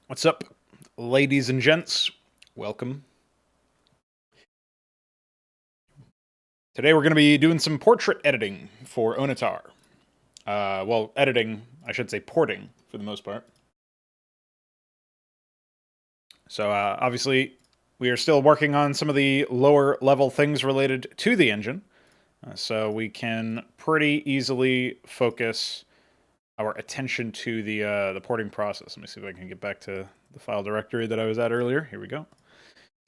What's up, ladies and gents? Welcome. Today we're going to be doing some portrait editing for Onitar. Well, editing, I should say porting, for the most part. So, obviously, we are still working on some of the lower level things related to the engine. So we can pretty easily focus our attention to the porting process. Let me see if I can get back to the file directory that I was at earlier. Here we go.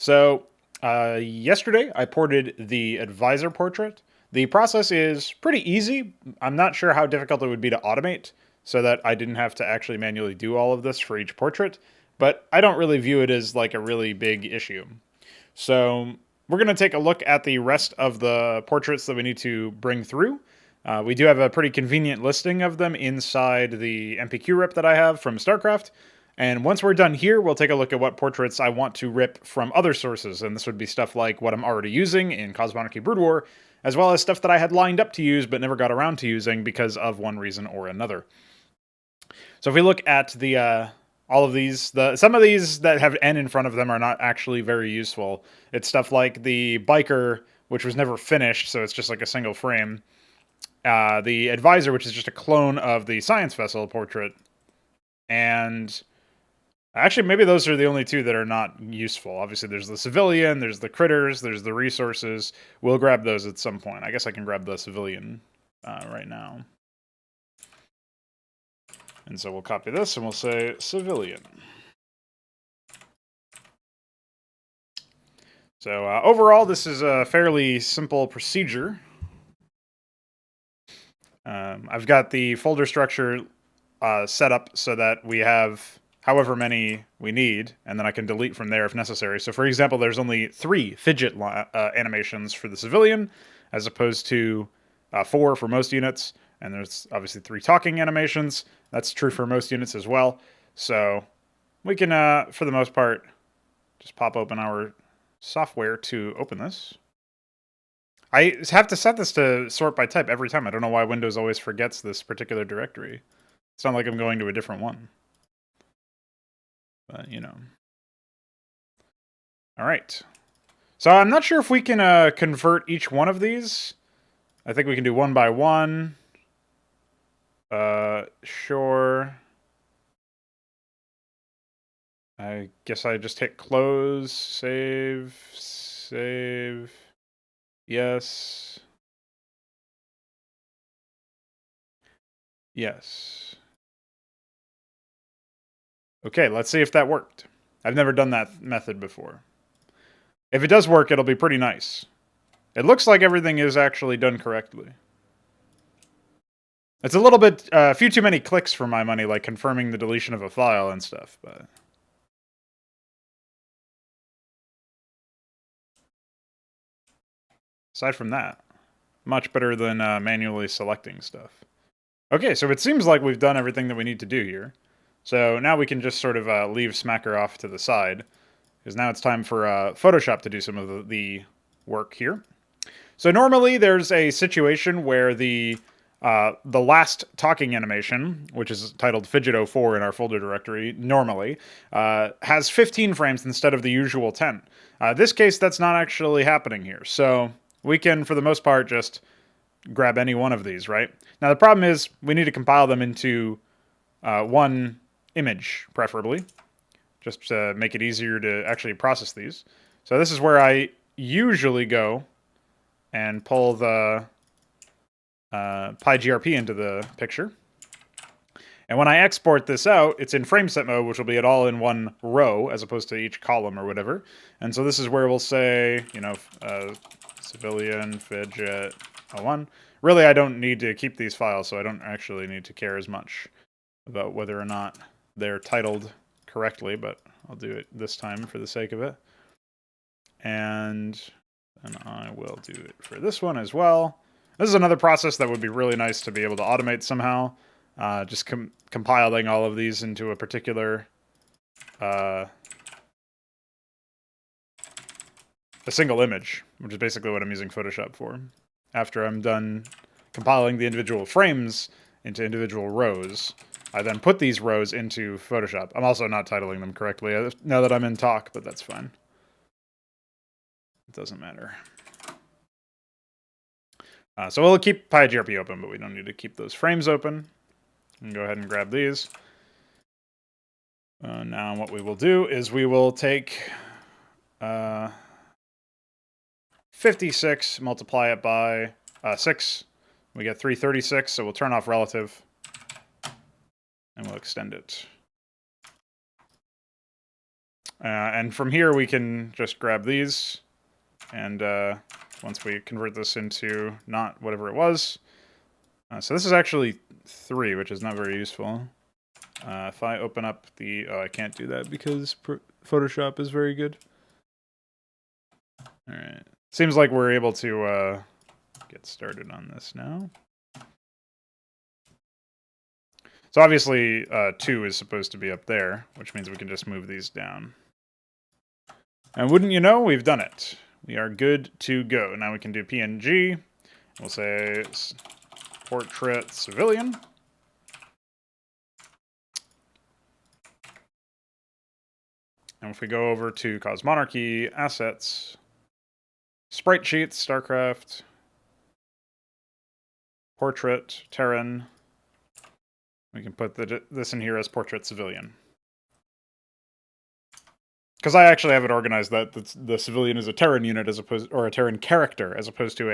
So, yesterday I ported the advisor portrait. The process is pretty easy. I'm not sure how difficult it would be to automate so that I didn't have to actually manually do all of this for each portrait, but I don't really view it as like a really big issue. So, we're going to take a look at the rest of the portraits that we need to bring through. We do have a pretty convenient listing of them inside the MPQ rip that I have from StarCraft. And once we're done here, we'll take a look at what portraits I want to rip from other sources. And this would be stuff like what I'm already using in Cosmonarchy Brood War, as well as stuff that I had lined up to use but never got around to using because of one reason or another. So if we look at the all of these, some of these that have N in front of them are not actually very useful. It's stuff like the biker, which was never finished, so it's just like a single frame. The advisor, which is just a clone of the science vessel portrait, and actually, maybe those are the only two that are not useful. Obviously, there's the civilian, there's the critters, there's the resources. We'll grab those at some point. I guess I can grab the civilian right now. And so we'll copy this and we'll say civilian. So overall, this is a fairly simple procedure. I've got the folder structure set up so that we have however many we need, and then I can delete from there if necessary. So for example, there's only 3 fidget animations for the civilian, as opposed to 4 for most units, and there's obviously 3 talking animations. That's true for most units as well. So we can, for the most part, just pop open our software to open this. I have to set this to sort by type every time. I don't know why Windows always forgets this particular directory. It's not like I'm going to a different one. But, you know. All right. So I'm not sure if we can convert each one of these. I think we can do one by one. Sure. I guess I just hit close, save, save. Yes. Yes. Okay, let's see if that worked. I've never done that method before. If it does work, it'll be pretty nice. It looks like everything is actually done correctly. It's a little bit, a few too many clicks for my money, like confirming the deletion of a file and stuff, but... aside from that, much better than manually selecting stuff. Okay, so it seems like we've done everything that we need to do here. So now we can just sort of leave Smacker off to the side, because now it's time for Photoshop to do some of the work here. So normally there's a situation where the last talking animation, which is titled Fidget04 in our folder directory, normally, has 15 frames instead of the usual 10. This case, that's not actually happening here. So we can, for the most part, just grab any one of these, right? Now, the problem is we need to compile them into one image, preferably, just to make it easier to actually process these. So this is where I usually go and pull the PyGRP into the picture. And when I export this out, it's in frameset mode, which will be it all in one row, as opposed to each column or whatever. And so this is where we'll say, you know, civilian fidget 01. Really, I don't need to keep these files, so I don't actually need to care as much about whether or not they're titled correctly, but I'll do it this time for the sake of it. And then I will do it for this one as well. This is another process that would be really nice to be able to automate somehow. Just compiling all of these into a particular a single image, which is basically what I'm using Photoshop for. After I'm done compiling the individual frames into individual rows. I then put these rows into Photoshop. I'm also not titling them correctly now that I'm in talk, but that's fine. It doesn't matter. So we'll keep PyGRP open, but we don't need to keep those frames open. And go ahead and grab these. Now what we will do is we will take 56, multiply it by 6. We get 336, so we'll turn off relative. And we'll extend it. And from here we can just grab these. And once we convert this into not whatever it was. So this is actually 3, which is not very useful. If I open up the... Oh, I can't do that because Photoshop is very good. Alright. Seems like we're able to get started on this now. So obviously 2 is supposed to be up there, which means we can just move these down. And wouldn't you know, we've done it. We are good to go. Now we can do PNG. We'll say portrait civilian. And if we go over to Cosmonarchy, Assets, Sprite Sheets, StarCraft, Portrait, Terran, we can put this in here as Portrait Civilian. Because I actually have it organized that the civilian is a Terran unit as opposed, or a Terran character as opposed to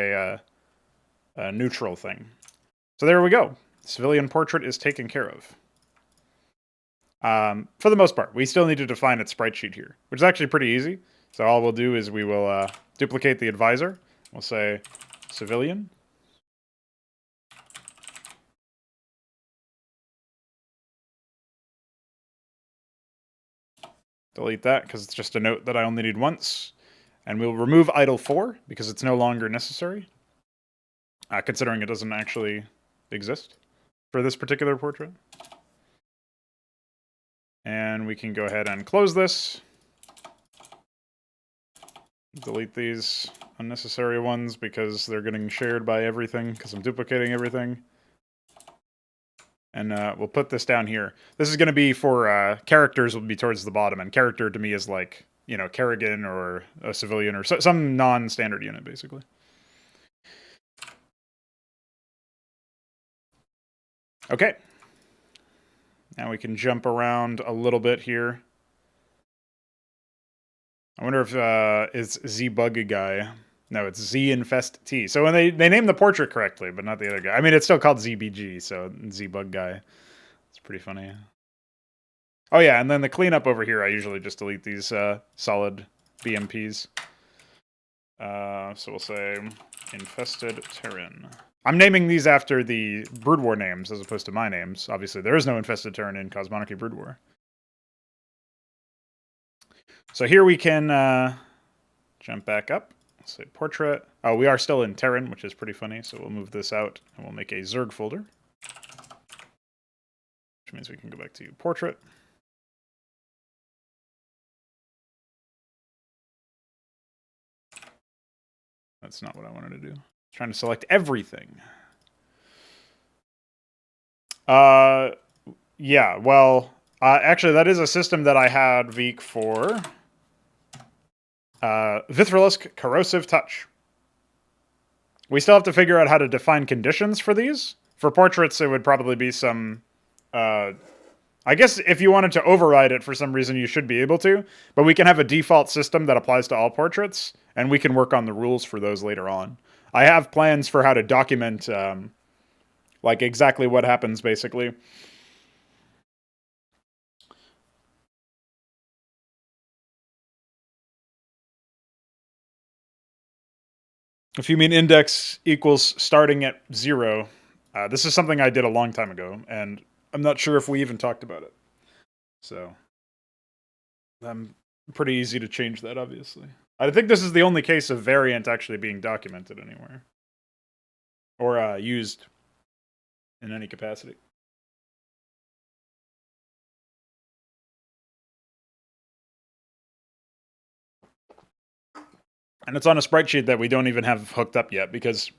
a neutral thing. So there we go. Civilian portrait is taken care of. For the most part, we still need to define its sprite sheet here, which is actually pretty easy. So all we'll do is we will duplicate the advisor. We'll say civilian. Delete that because it's just a note that I only need once. And we'll remove idle 4 because it's no longer necessary, considering it doesn't actually exist for this particular portrait. And we can go ahead and close this. Delete these unnecessary ones because they're getting shared by everything because I'm duplicating everything. And we'll put this down here. This is going to be for characters will be towards the bottom. And character to me is like, you know, Kerrigan or a civilian or some non-standard unit, basically. Okay. Now we can jump around a little bit here. I wonder if it's Z-Bug guy. No, it's Z-Infest T. So when they named the portrait correctly, but not the other guy. I mean, it's still called ZBG, so Z-Bug guy. It's pretty funny. Oh yeah, and then the cleanup over here, I usually just delete these solid BMPs. So we'll say Infested Terran. I'm naming these after the Brood War names as opposed to my names. Obviously, there is no Infested Terran in Cosmonarchy Brood War. So here we can jump back up. Let's say portrait. Oh, we are still in Terran, which is pretty funny. So we'll move this out and we'll make a Zerg folder. Which means we can go back to portrait. That's not what I wanted to do. Trying to select everything. Yeah, well, actually, that is a system that I had Veek for. Vithrilisk Corrosive Touch. We still have to figure out how to define conditions for these. For portraits, it would probably be some... I guess if you wanted to override it for some reason, you should be able to. But we can have a default system that applies to all portraits, and we can work on the rules for those later on. I have plans for how to document, like, exactly what happens, basically. If you mean index equals starting at 0, this is something I did a long time ago, and I'm not sure if we even talked about it. So, pretty easy to change that, obviously. I think this is the only case of variant actually being documented anywhere. Or used in any capacity. And it's on a sprite sheet that we don't even have hooked up yet, because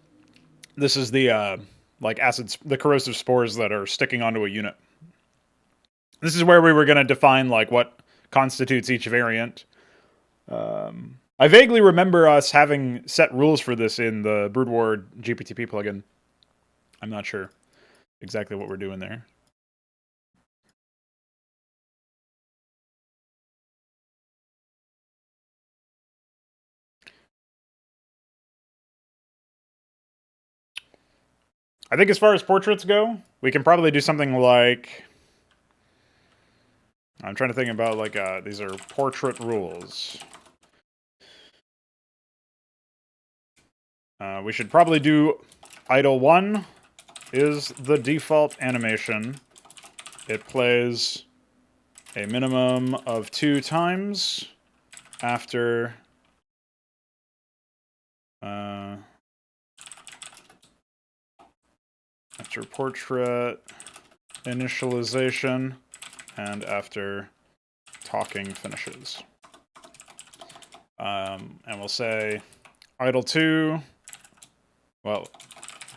this is the like the corrosive spores that are sticking onto a unit. This is where we were going to define like what constitutes each variant. I vaguely remember us having set rules for this in the Brood War GPTP plugin. I'm not sure exactly what we're doing there. I think as far as portraits go, we can probably do something like... I'm trying to think about, like, these are portrait rules. We should probably do idle 1 is the default animation. It plays a minimum of 2 times after... after portrait initialization and after talking finishes. And we'll say idle 2, well,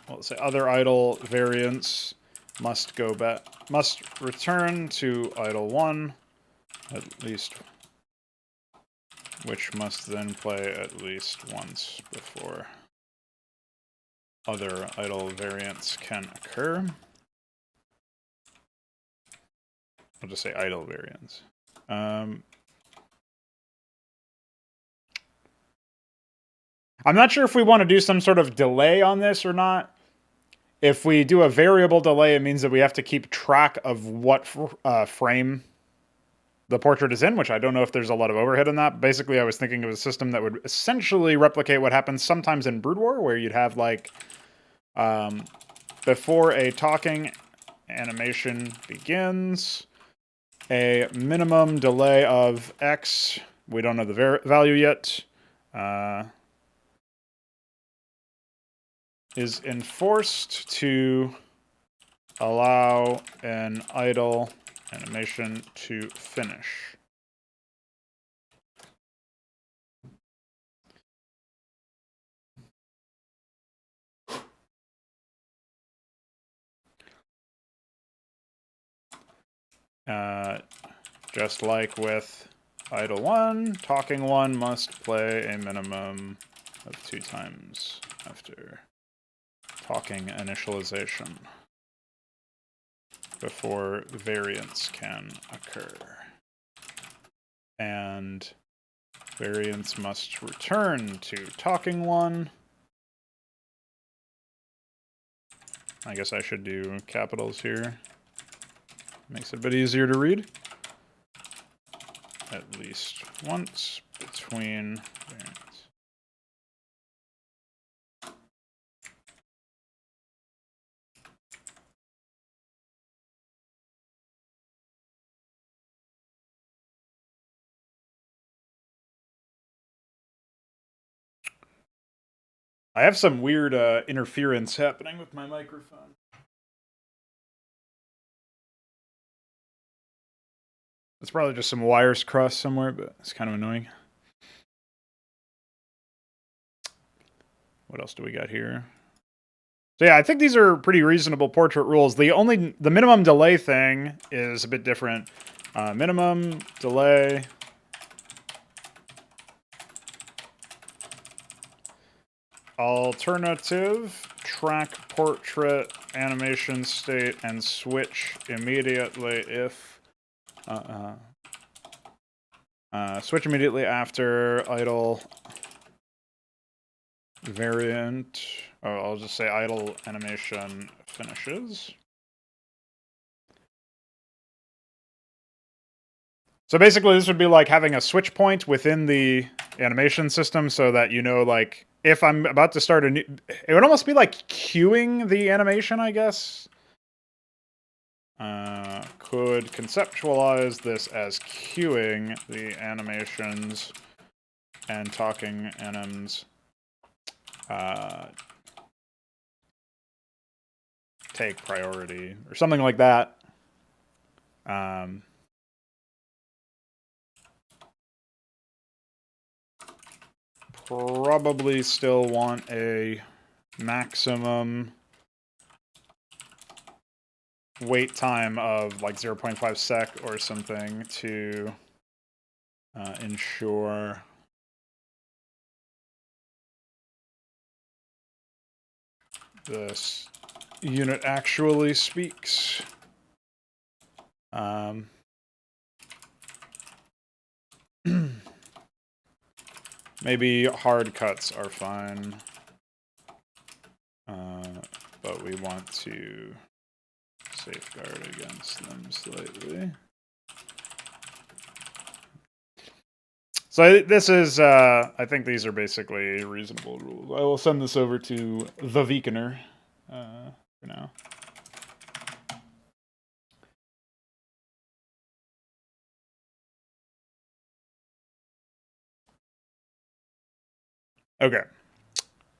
let's say other idle variants must return to idle 1 at least, which must then play at least once before other idle variants can occur. I'll just say idle variants. I'm not sure if we want to do some sort of delay on this or not. If we do a variable delay, it means that we have to keep track of what frame the portrait is in, which I don't know if there's a lot of overhead in that. Basically, I was thinking of a system that would essentially replicate what happens sometimes in Brood War, where you'd have, like, before a talking animation begins, a minimum delay of X. We don't know the value yet. Is enforced to allow an idle animation to finish. Just like with idle 1, talking 1 must play a minimum of 2 times after talking initialization before variants can occur. And variants must return to talking 1. I guess I should do capitals here. Makes it a bit easier to read. At least once between variants. I have some weird interference happening with my microphone. It's probably just some wires crossed somewhere, but it's kind of annoying. What else do we got here? So yeah, I think these are pretty reasonable portrait rules. The minimum delay thing is a bit different. Minimum delay. Alternative, track portrait animation state and switch immediately if switch immediately after idle variant. Oh, I'll just say idle animation finishes. So basically this would be like having a switch point within the animation system so that you know, like, if I'm about to start a new... It would almost be like queuing the animation, I guess. Could conceptualize this as queuing the animations and talking anims. Take priority, or something like that. Probably still want a maximum wait time of like 0.5 sec or something to ensure this unit actually speaks. Maybe hard cuts are fine, but we want to safeguard against them slightly. So this is, I think these are basically reasonable rules. I will send this over to the Vikener for now. Okay.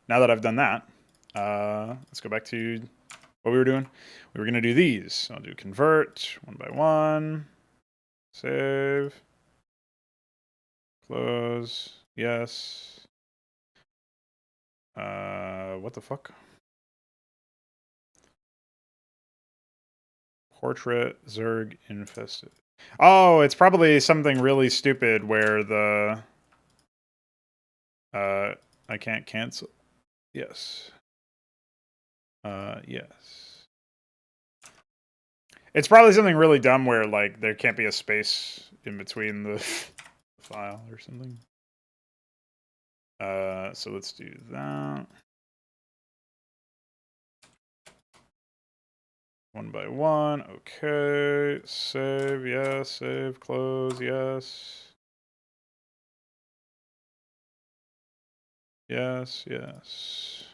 Now that I've done that, let's go back to what we were doing. We were going to do these. I'll do convert, 1 by 1, save, close, yes. What the fuck? Portrait, Zerg, infested. Oh, it's probably something really stupid where the... I can't cancel. Yes. Yes. It's probably something really dumb where, like, there can't be a space in between the file or something. So let's do that. 1 by 1, okay. Save, yes. Save, close, yes. Yes, yes.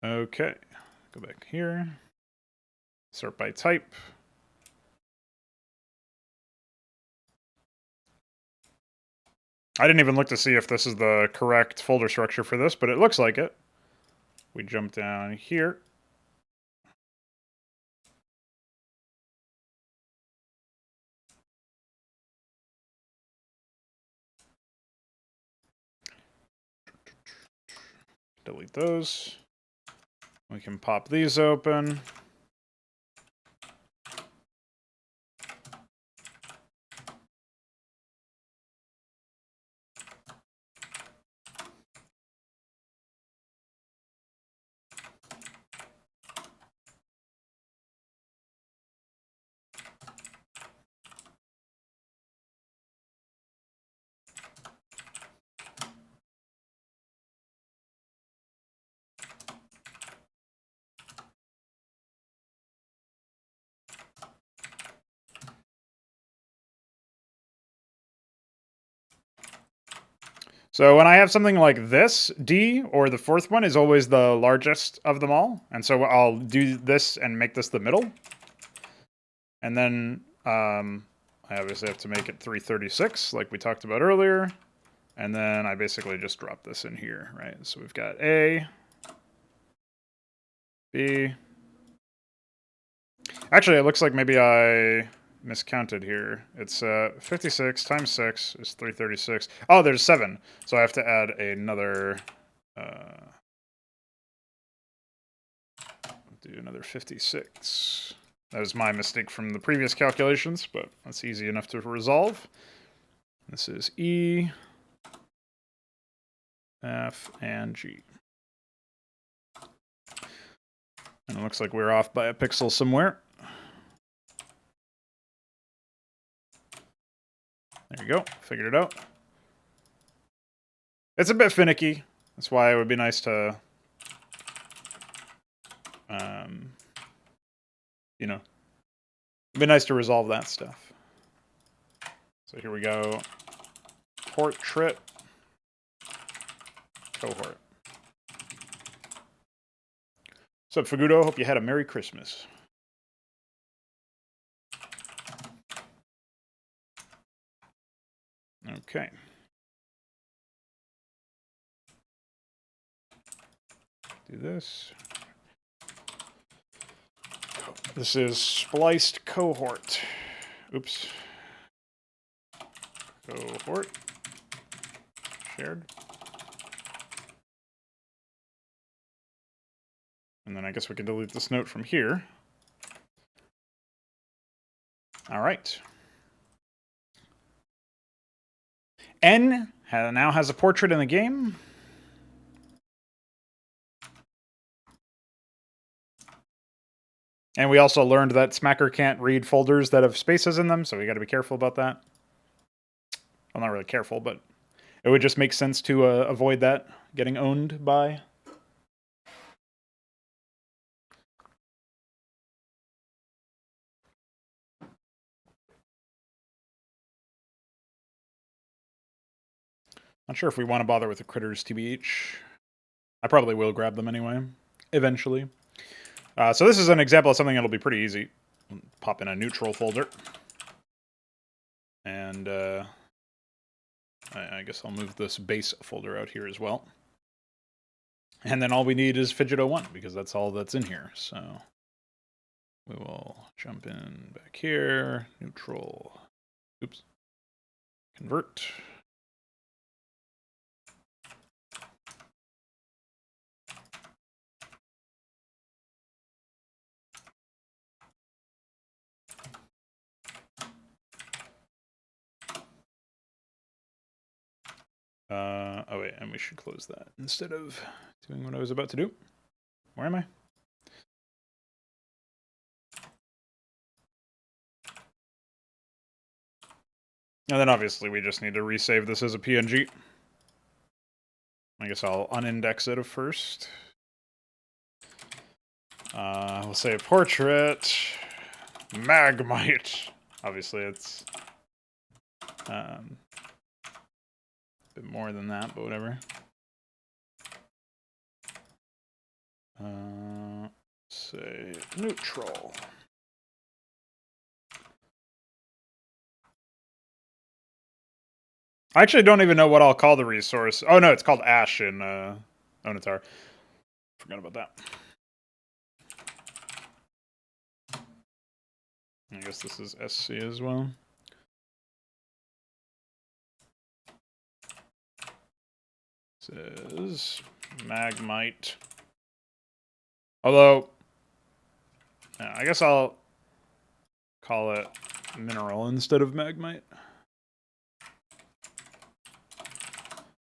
Okay. Go back here. Sort by type. I didn't even look to see if this is the correct folder structure for this, but it looks like it. We jump down here. Delete those. We can pop these open. So when I have something like this, D, or the fourth one, is always the largest of them all. And so I'll do this and make this the middle. And then I obviously have to make it 336, like we talked about earlier. And then I basically just drop this in here, right? So we've got A, B. Actually, it looks like maybe I miscounted here. It's 56 times 6 is 336. Oh, there's 7. So I have to add another... do another 56. That was my mistake from the previous calculations, but that's easy enough to resolve. This is E, F, and G. And it looks like we're off by a pixel somewhere. There you go. Figured it out. It's a bit finicky. That's why it would be nice to, you know, it'd be nice to resolve that stuff. So here we go. Portrait. Cohort. What's up, Fagudo? Hope you had a Merry Christmas. Okay. Do this. This is spliced cohort. Oops. Cohort. Shared. And then I guess we can delete this note from here. All right. N now has a portrait in the game. And we also learned that Smacker can't read folders that have spaces in them, so we got to be careful about that. Well, not really careful, but it would just make sense to avoid that getting owned by. Not sure if we want to bother with the critters, TBH. I probably will grab them anyway, eventually. So this is an example of something that'll be pretty easy. Pop in a neutral folder. And I guess I'll move this base folder out here as well. And then all we need is Fidget01, because that's all that's in here. So we will jump in back here, neutral, oops, convert. Oh wait, and we should close that instead of doing what I was about to do. Where am I? And then obviously we just need to resave this as a PNG. I guess I'll unindex it first. We'll say portrait, Magmite. Obviously it's a bit more than that, but whatever. Say neutral. I actually don't even know what I'll call the resource. Oh no, it's called Ash in Onitar. Forgot about that. I guess this is SC as well. This is Magmite. Although, I guess I'll call it Mineral instead of Magmite.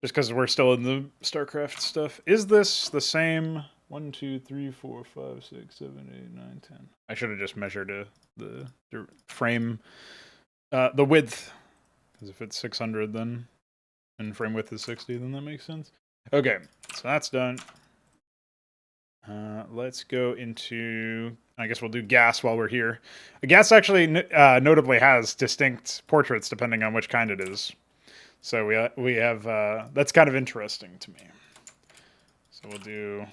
Just because we're still in the StarCraft stuff. Is this the same? 1, 2, 3, 4, 5, 6, 7, 8, 9, 10. I should have just measured the frame, the width. Because if it's 600, then, and frame width is 60, then that makes sense. Okay, so that's done. Let's go into, I guess we'll do gas while we're here. Gas actually notably has distinct portraits depending on which kind it is. So we have, that's kind of interesting to me. So we'll do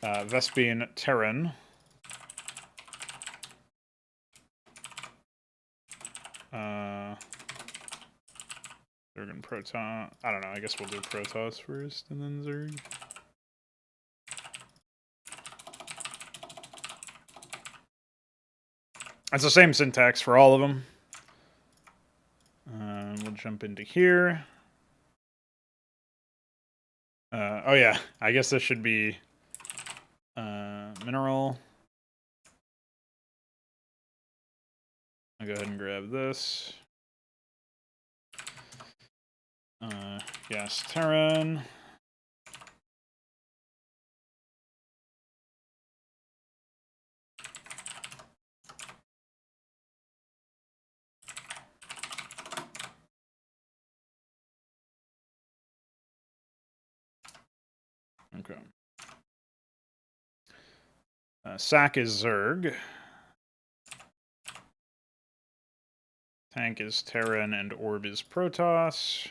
Vespine Terran. Zerg Proton. I don't know, I guess we'll do Protoss first and then Zerg. It's the same syntax for all of them. We'll jump into here. Oh yeah, I guess this should be mineral. I'll go ahead and grab this. Gas Terran. Okay. Sack is Zerg. Tank is Terran and Orb is Protoss.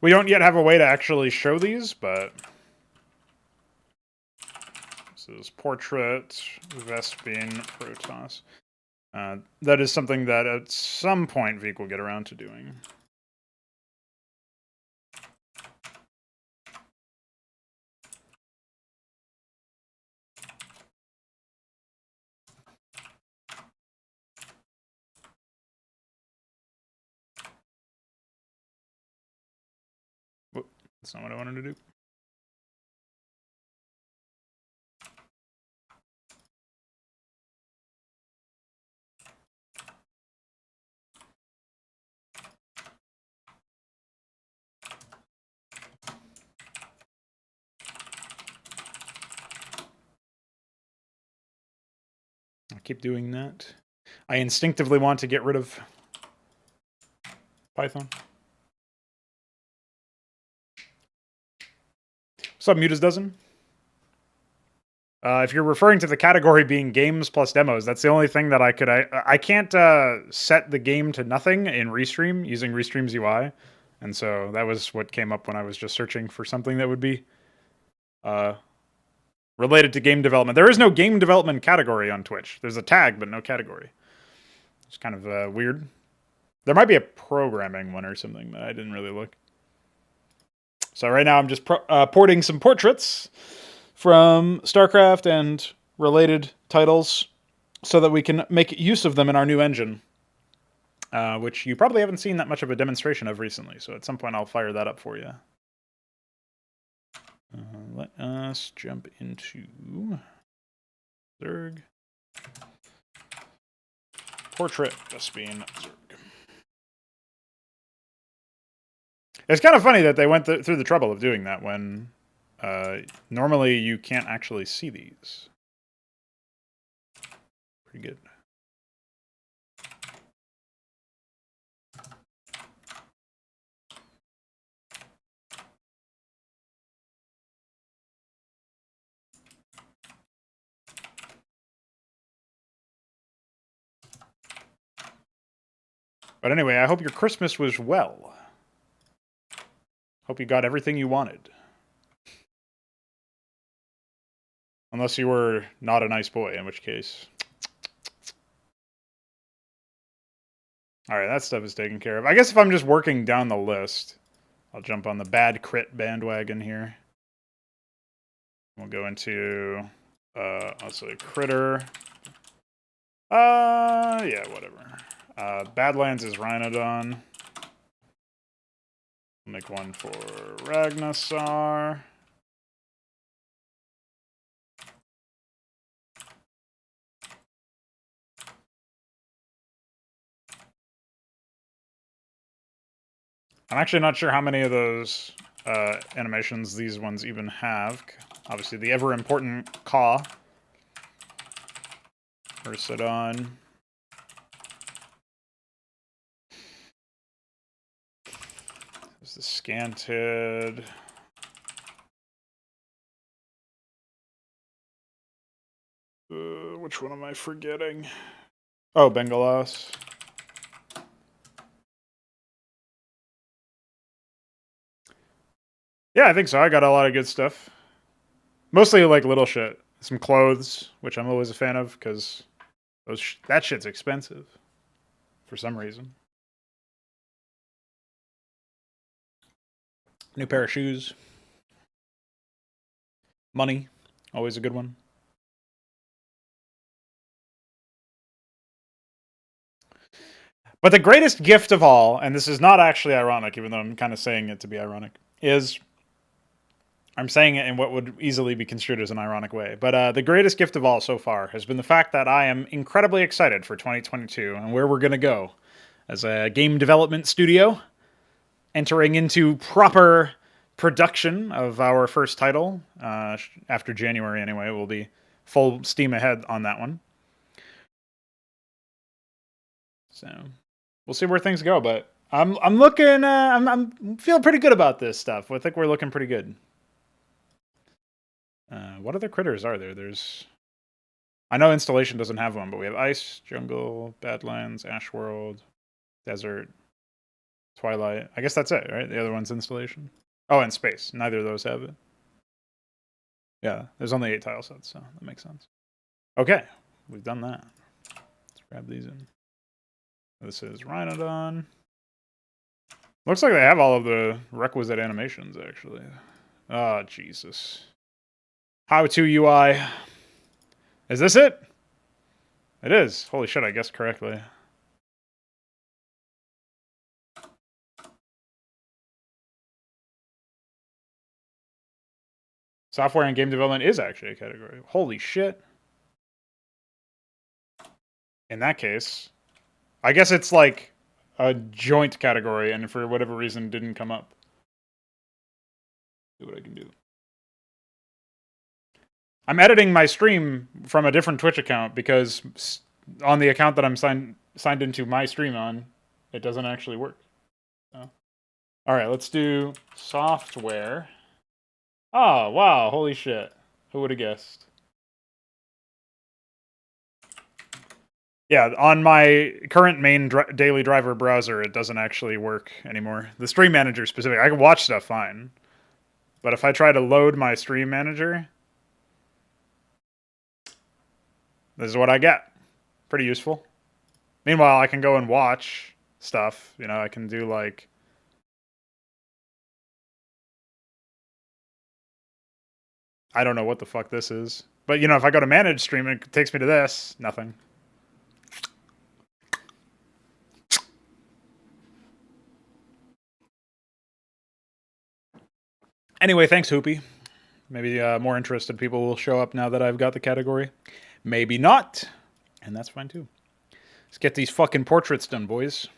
We don't yet have a way to actually show these, but this is Portrait, Vespine, Protoss. That is something that at some point Veek will get around to doing. Whoop, that's not what I wanted to do. I'll keep doing that. I instinctively want to get rid of Python. What's up, Mutas Dozen? If you're referring to the category being games plus demos, that's the only thing that I could... I can't set the game to nothing in Restream using Restream's UI. And so that was what came up when I was just searching for something that would be related to game development. There is no game development category on Twitch. There's a tag, but no category. It's kind of weird. There might be a programming one or something, but I didn't really look. So right now I'm just porting some portraits from StarCraft and related titles so that we can make use of them in our new engine, which you probably haven't seen that much of a demonstration of recently. So at some point I'll fire that up for you. Let us jump into Zerg. Portrait Vespine Zerg. It's kind of funny that they went through the trouble of doing that when normally you can't actually see these. Pretty good. But anyway, I hope your Christmas was well. Hope you got everything you wanted. Unless you were not a nice boy, in which case... Alright, that stuff is taken care of. I guess if I'm just working down the list, I'll jump on the bad crit bandwagon here. We'll go into, I'll say critter. Yeah, whatever. Badlands is Rhinodon. We'll make one for Ragnarsar. I'm actually not sure how many of those animations these ones even have. Obviously, the ever-important Caw. Ursidon. There's the Scanted. Which one am I forgetting? Oh, Bengalos. Yeah, I think so. I got a lot of good stuff. Mostly like little shit. Some clothes, which I'm always a fan of, because that shit's expensive. For some reason. New pair of shoes. Money. Always a good one. But the greatest gift of all, and this is not actually ironic, even though I'm kind of saying it to be ironic, is... I'm saying it in what would easily be construed as an ironic way. But the greatest gift of all so far has been the fact that I am incredibly excited for 2022 and where we're going to go as a game development studio, entering into proper production of our first title. After January, anyway, we'll be full steam ahead on that one. So we'll see where things go. But I'm looking. I'm feeling pretty good about this stuff. I think we're looking pretty good. What other critters are there? I know Installation doesn't have one, but we have Ice, Jungle, Badlands, Ashworld, Desert, Twilight. I guess that's it, right? The other one's Installation. Oh, and Space. Neither of those have it. Yeah, there's only 8 tile sets, so that makes sense. Okay, we've done that. Let's Grab these in. This is Rhinodon. Looks like they have all of the requisite animations, actually. Oh, Jesus. How-to UI. Is this it? It is. Holy shit, I guessed correctly. Software and game development is actually a category. Holy shit. In that case, I guess it's like a joint category, and for whatever reason didn't come up. See what I can do. I'm editing my stream from a different Twitch account because on the account that I'm signed into my stream on, it doesn't actually work. So. All right, let's do software. Oh, wow, holy shit. Who would have guessed? Yeah, on my current main daily driver browser, it doesn't actually work anymore. The stream manager specific, I can watch stuff fine. But if I try to load my stream manager, this is what I get. Pretty useful. Meanwhile, I can go and watch stuff. You know, I can do like... I don't know what the fuck this is. But, you know, if I go to manage stream, it takes me to this. Nothing. Anyway, thanks, Hoopy. Maybe more interested people will show up now that I've got the category. Maybe not. And that's fine, too. Let's get these fucking portraits done, boys.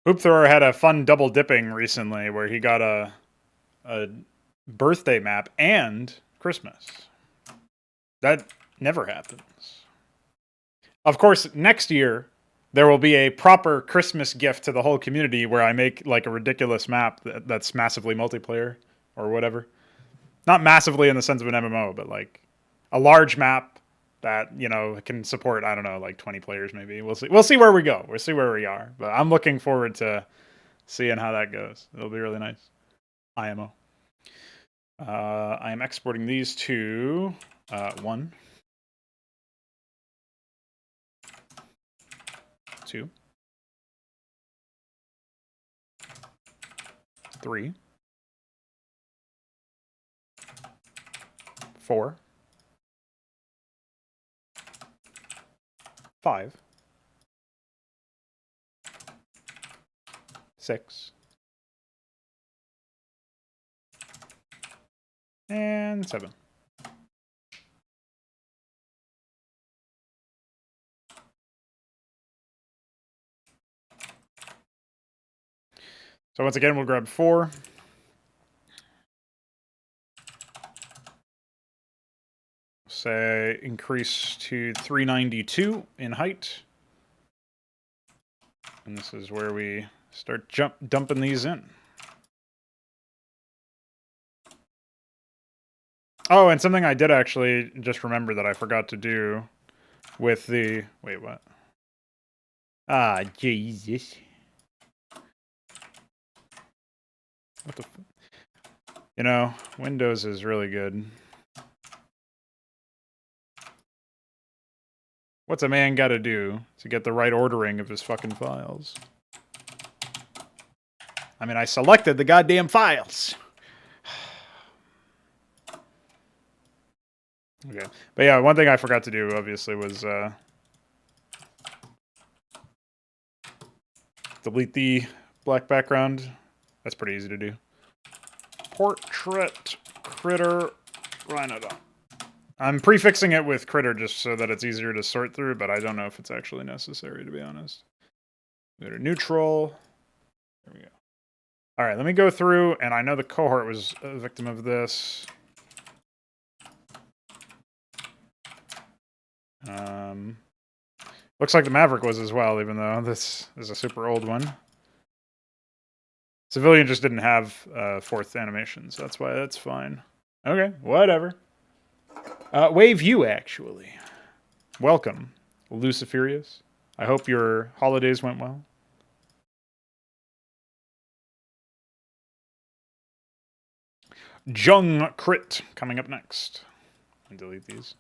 Hoop Thrower had a fun double dipping recently where he got a birthday map and Christmas. That never happens. Of course, next year there will be a proper Christmas gift to the whole community where I make like a ridiculous map that's massively multiplayer or whatever. Not massively in the sense of an MMO, but like a large map that, you know, can support, I don't know, like 20 players maybe. We'll see. We'll see where we go. We'll see where we are. But I'm looking forward to seeing how that goes. It'll be really nice. IMO. I am exporting these to 1, 2, 3, 4, 5, 6, and 7. So once again, we'll grab 4. Say increase to 392 in height. And this is where we start dumping these in. Oh, and something I did actually just remember that I forgot to do with the... Wait, what? Ah, Jesus. What the... You know, Windows is really good. What's a man gotta do to get the right ordering of his fucking files? I mean, I selected the goddamn files. Okay. But yeah, one thing I forgot to do, obviously, was delete the black background. That's pretty easy to do. Portrait critter Rhinodon. I'm prefixing it with critter just so that it's easier to sort through, but I don't know if it's actually necessary, to be honest. Go to neutral. There we go. All right, let me go through, and I know the cohort was a victim of this. Looks like the Maverick was as well, even though this is a super old one. Civilian just didn't have fourth animations. That's why that's fine. Okay, whatever. Wave you, actually. Welcome, Luciferius. I hope your holidays went well. Jung Crit coming up next. And delete these.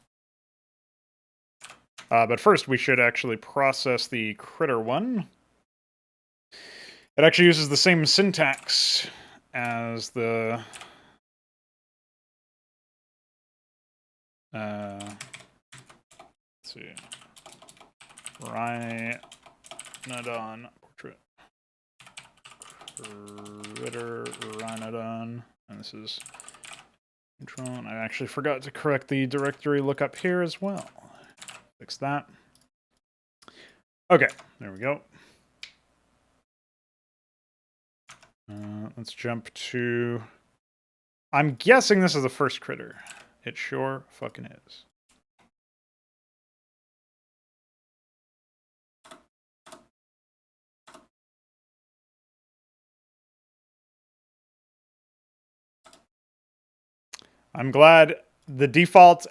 But first, we should actually process the critter one. It actually uses the same syntax as the... let's see. Rhinodon portrait. Critter Rhinodon. And this is control. And I actually forgot to correct the directory lookup here as well. Fix that. Okay, there we go. Let's jump to... I'm guessing this is the first critter. It sure fucking is. I'm glad the default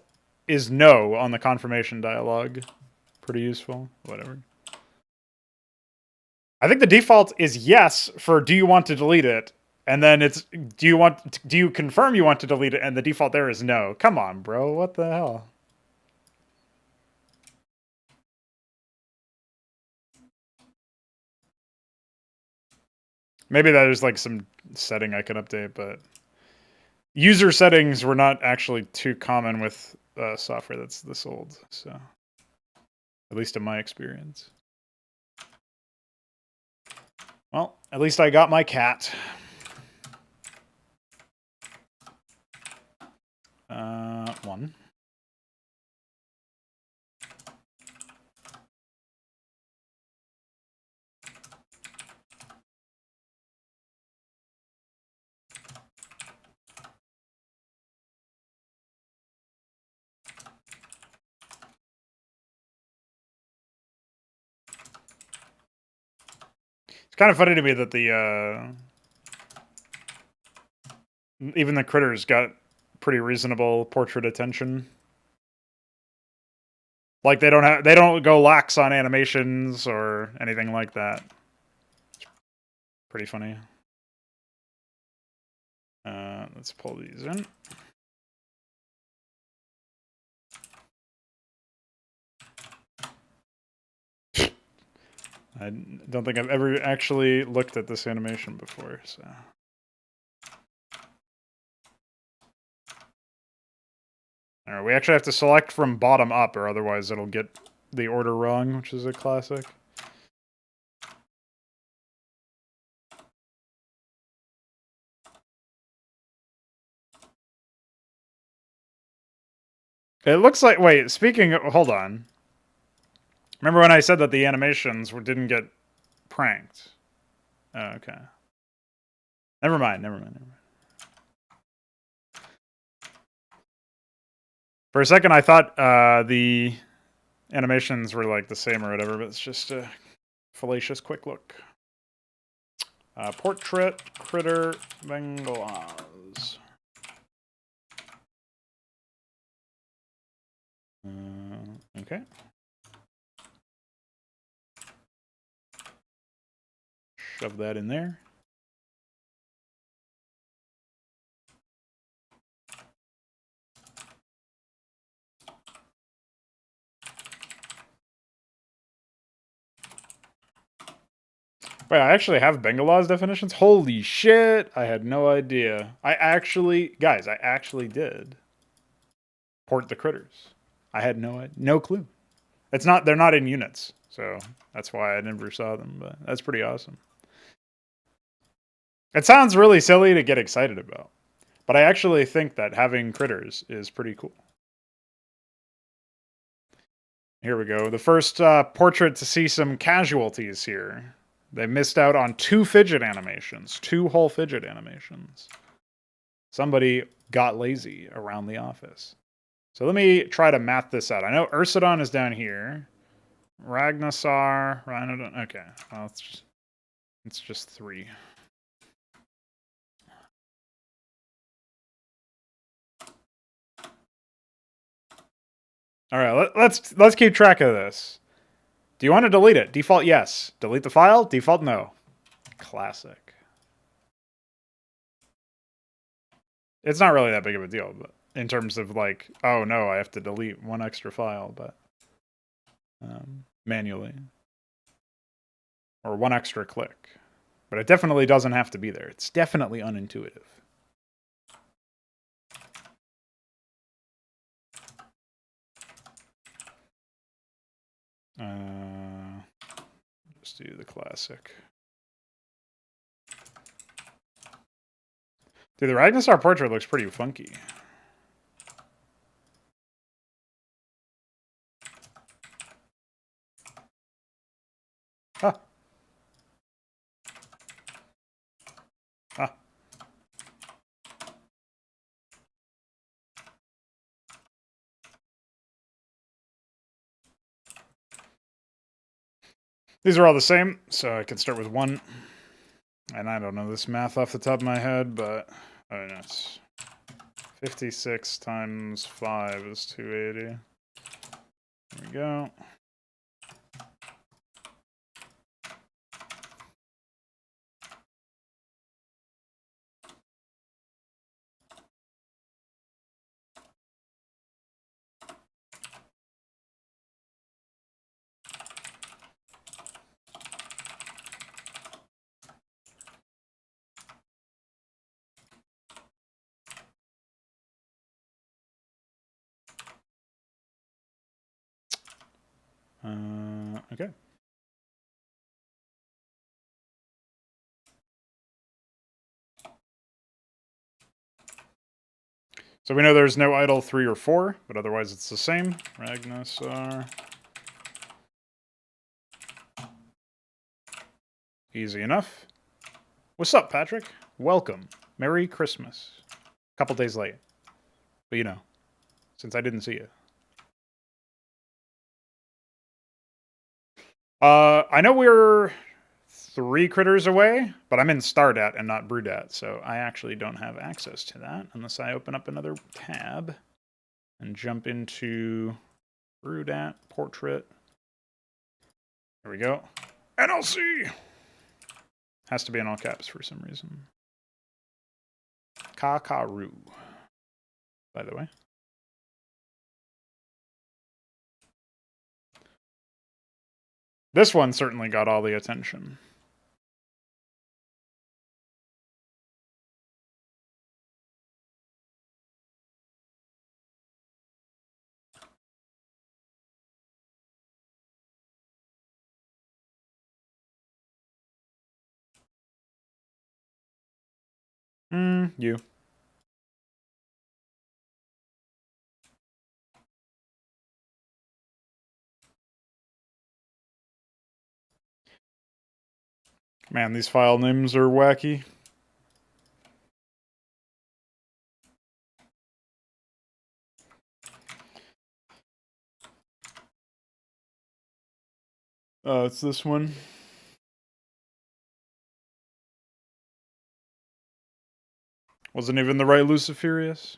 is no on the confirmation dialog. Pretty useful. Whatever. I think the default is yes for do you want to delete it? And then it's do you confirm you want to delete it? And the default there is no. Come on, bro. What the hell? Maybe that is like some setting I can update, but user settings were not actually too common with software that's this old. So, at least in my experience. Well, at least I got my cat. One. It's kind of funny to me that the even the critters got pretty reasonable portrait attention. Like they don't go lax on animations or anything like that. Pretty funny. Let's pull these in. I don't think I've ever actually looked at this animation before, so. All right, we actually have to select from bottom up, or otherwise it'll get the order wrong, which is a classic. It looks like, wait, speaking of, hold on. Remember when I said that the animations didn't get pranked? Oh, okay. Never mind. For a second, I thought the animations were like the same or whatever, but it's just a fallacious quick look. Portrait, critter, Bengalas. Okay. Shove that in there. Wait, I actually have Bengalaw's definitions? Holy shit! I had no idea. Guys, I actually did port the critters. I had no clue. They're not in units, so that's why I never saw them, but that's pretty awesome. It sounds really silly to get excited about, but I actually think that having critters is pretty cool. Here we go. The first portrait to see some casualties here. They missed out on 2 fidget animations. 2 whole fidget animations. Somebody got lazy around the office. So let me try to map this out. I know Ursidon is down here. Ragnarsar, Rhinodon. Okay, well, it's just 3. All right, let's keep track of this. Do you want to delete it? Default yes. Delete the file? Default no. Classic. It's not really that big of a deal, but in terms of like, oh no, I have to delete one extra file, but manually. Or one extra click. But it definitely doesn't have to be there. It's definitely unintuitive. Just do the classic. Dude, the Ragnarsar portrait looks pretty funky. Huh. Huh. These are all the same, so I can start with 1. And I don't know this math off the top of my head, but oh, no, it's 56 times 5 is 280. There we go. Okay. So we know there's no idle 3 or 4, but otherwise it's the same. Ragnarsar. Easy enough. What's up, Patrick? Welcome. Merry Christmas. A couple days late. But you know, since I didn't see you. I know we're 3 critters away, but I'm in Stardat and not Brewdat, so I actually don't have access to that unless I open up another tab and jump into Brewdat, Portrait. There we go. NLC! Has to be in all caps for some reason. Kakaru, by the way. This one certainly got all the attention. You. Man, these file names are wacky. Oh, it's this one. Wasn't even the right Luciferius.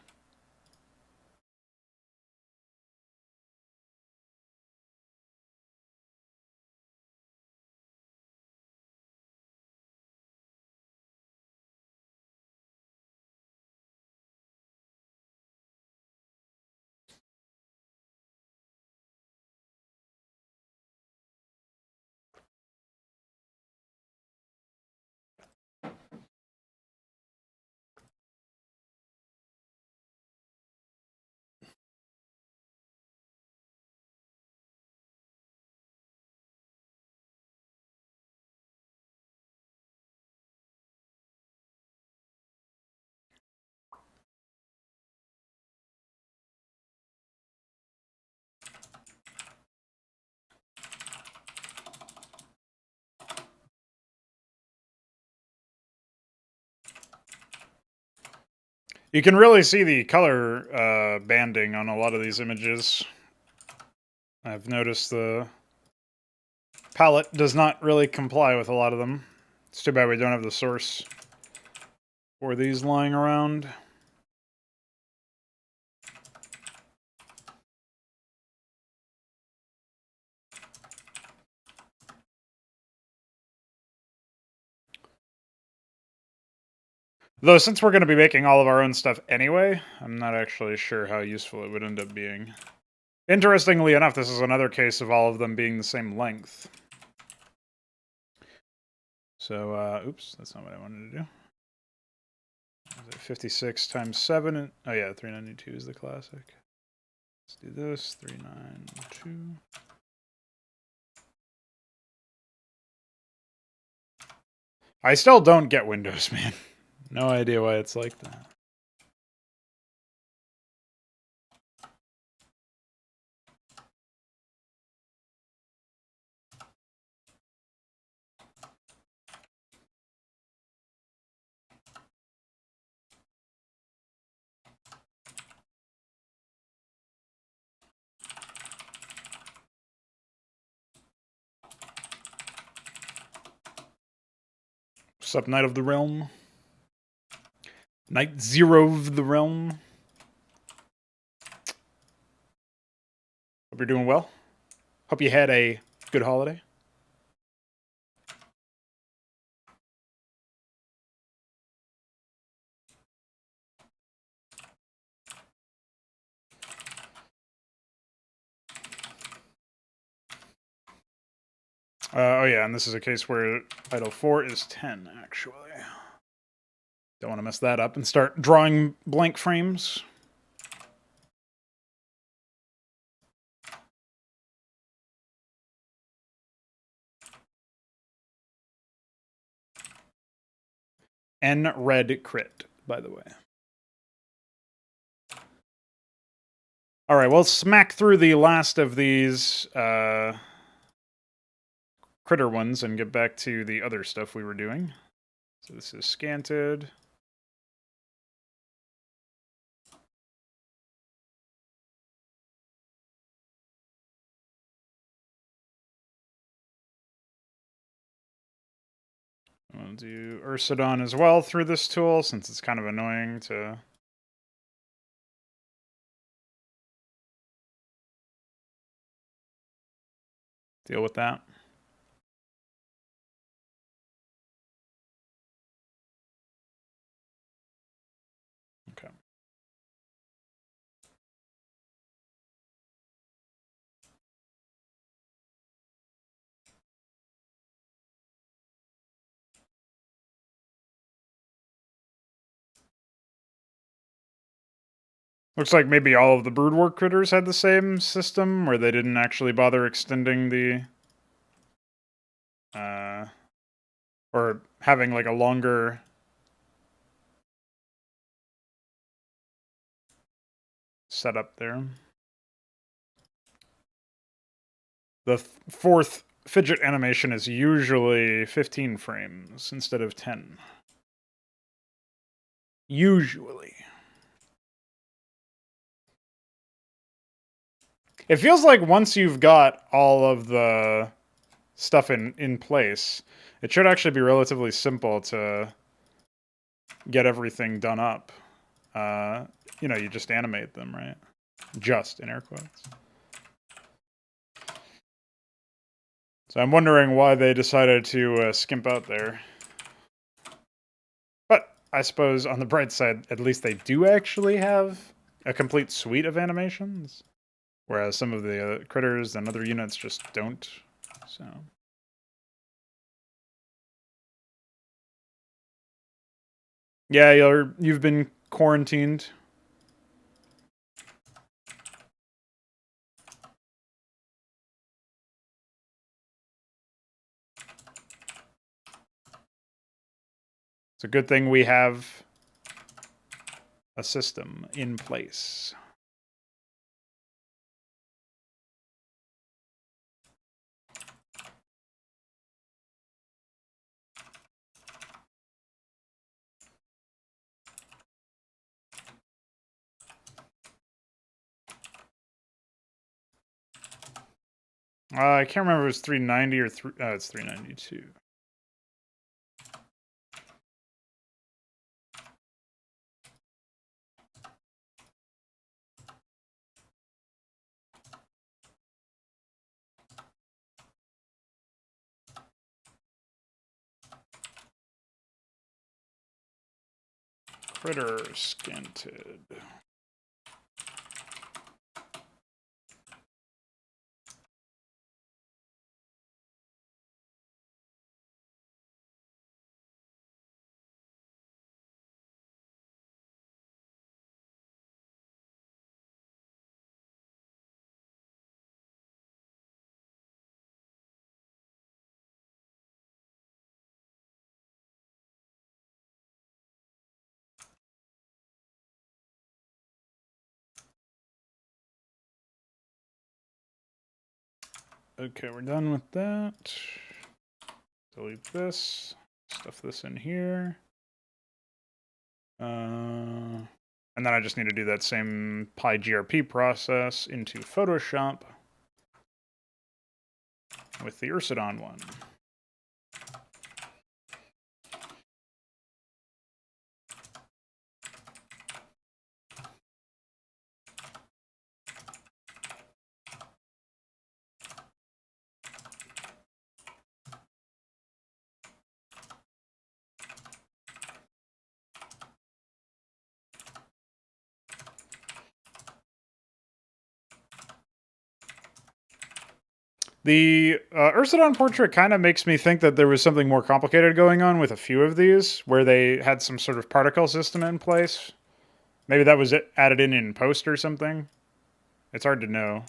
You can really see the color banding on a lot of these images. I've noticed the palette does not really comply with a lot of them. It's too bad we don't have the source for these lying around. Though since we're going to be making all of our own stuff anyway, I'm not actually sure how useful it would end up being. Interestingly enough, this is another case of all of them being the same length. So, oops, that's not what I wanted to do. 56 times 7. Oh yeah, 392 is the classic. Let's do this, 392. I still don't get Windows, man. No idea why it's like that. What's up, Knight of the Realm? Knight Zero of the Realm. Hope you're doing well. Hope you had a good holiday. Oh yeah, and this is a case where idle 4 is 10, actually. Don't want to mess that up and start drawing blank frames. N red crit, by the way. All right, we'll smack through the last of these critter ones and get back to the other stuff we were doing. So this is scanted. We'll do Ursidon as well through this tool, since it's kind of annoying to deal with that. Okay. Looks like maybe all of the Broodwort critters had the same system, where they didn't actually bother extending the... or having like a longer... setup there. The fourth fidget animation is usually 15 frames instead of 10. Usually. It feels like once you've got all of the stuff in place, it should actually be relatively simple to get everything done up. You know, you just animate them, right? Just, in air quotes. So I'm wondering why they decided to skimp out there. But I suppose on the bright side, at least they do actually have a complete suite of animations. Whereas some of the critters and other units just don't. So... yeah, you've been quarantined. It's a good thing we have a system in place. I can't remember if it was 390 or it's 392. critter scanted. Okay, we're done with that. Delete this. Stuff this in here. And then I just need to do that same PyGRP process into Photoshop with the Ursidon one. The Ursidon portrait kind of makes me think that there was something more complicated going on with a few of these, where they had some sort of particle system in place. Maybe that was added in post or something. It's hard to know.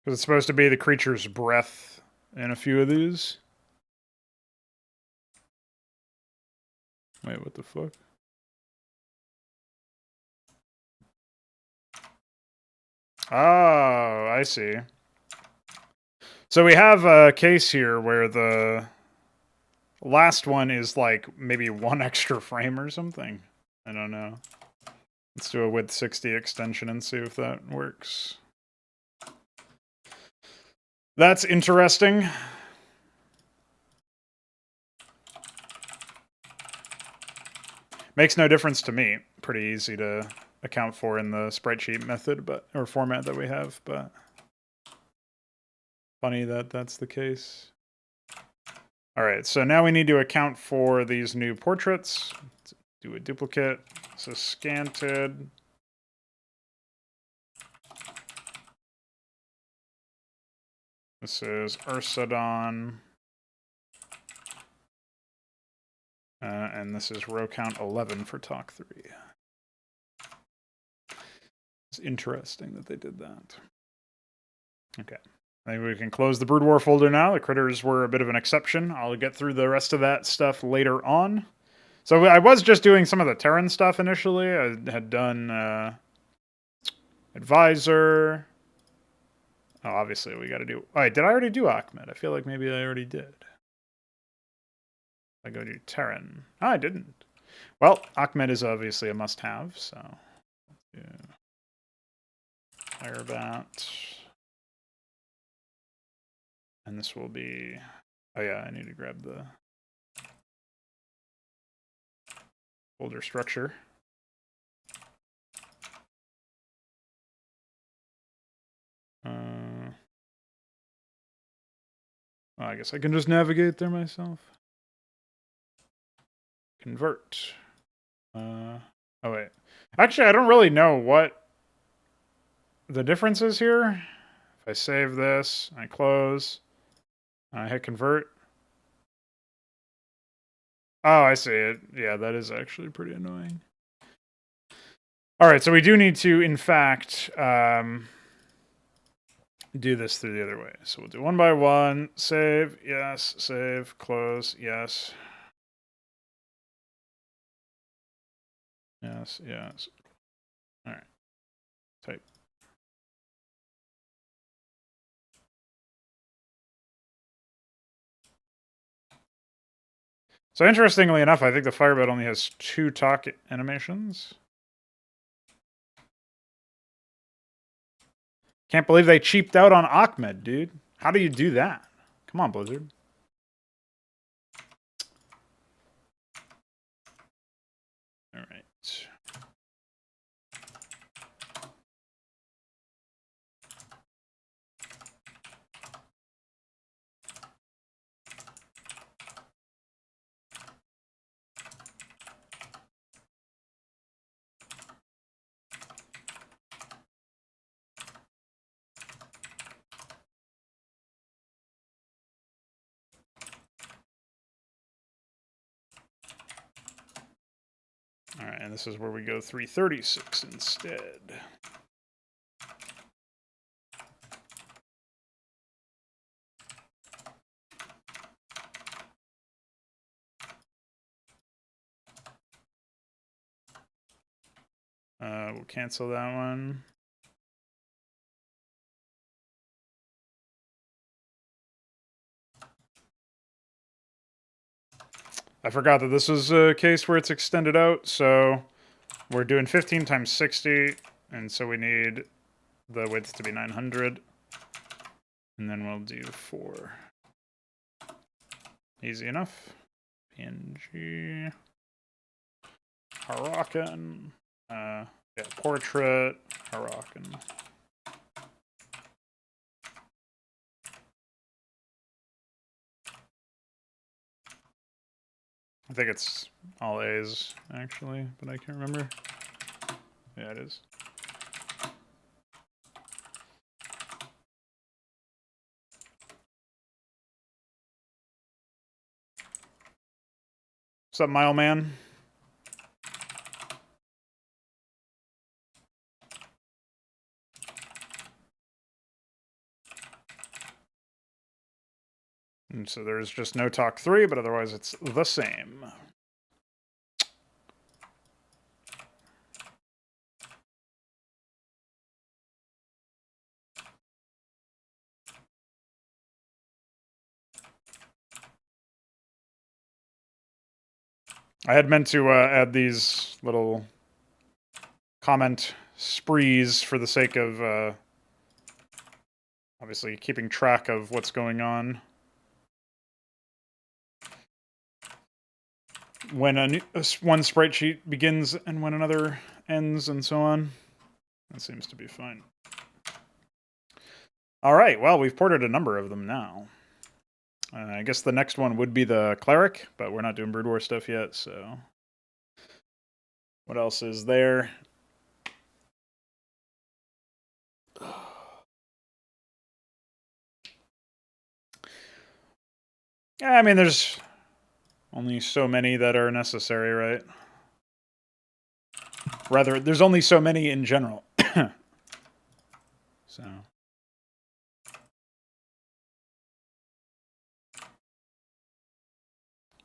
Because it's supposed to be the creature's breath in a few of these. Wait, what the fuck? Oh, I see. So we have a case here where the last one is like maybe one extra frame or something. I don't know. Let's do a width 60 extension and see if that works. That's interesting. Makes no difference to me. Pretty easy to account for in the sprite sheet method, or format that we have, but funny that that's the case. All right, so now we need to account for these new portraits. Let's do a duplicate. So scanted. This is Ursidon. And this is row count 11 for talk 3. It's interesting that they did that. Okay. I think we can close the Brood War folder now. The critters were a bit of an exception. I'll get through the rest of that stuff later on. So I was just doing some of the Terran stuff initially. I had done Advisor. Oh, obviously we got to do... Oh, wait, did I already do Ahmed? I feel like maybe I already did. I go to Terran. Oh, I didn't. Well, Ahmed is obviously a must-have, so... Yeah. Firebat. And this will be... Oh yeah, I need to grab the folder structure. Oh, I guess I can just navigate there myself. Convert. Oh, wait. Actually, I don't really know what the difference is here. If I save this, I close, I hit convert. Oh, I see it. Yeah, that is actually pretty annoying. All right, so we do need to, in fact, do this through the other way. So we'll do one by one. Save, yes. Save, close, yes. Yes, yes. All right. Type. So interestingly enough, I think the Firebird only has 2 talk animations. Can't believe they cheaped out on Ahmed, dude. How do you do that? Come on, Blizzard. All right. All right, and this is where we go 336 instead. We'll cancel that one. I forgot that this was a case where it's extended out, so we're doing 15 times 60, and so we need the width to be 900. And then we'll do 4. Easy enough. PNG. Harakan. Yeah, portrait. Harakan. I think it's all A's, actually, but I can't remember. Yeah, it is. What's up, Mile Man? And so there's just no talk 3, but otherwise it's the same. I had meant to add these little comment sprees for the sake of obviously keeping track of what's going on. When one sprite sheet begins and when another ends and so on. That seems to be fine. All right, well, we've ported a number of them now. I guess the next one would be the Cleric, but we're not doing Brood War stuff yet, so... What else is there? Yeah, I mean, there's only so many that are necessary, right? Rather, there's only so many in general. So...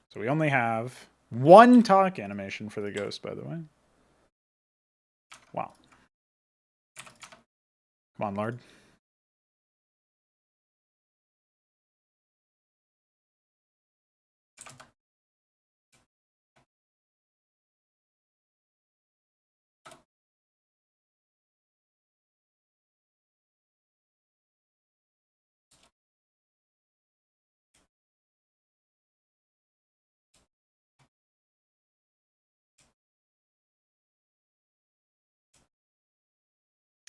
So we only have one talk animation for the ghost, by the way. Wow. Come on, Lard.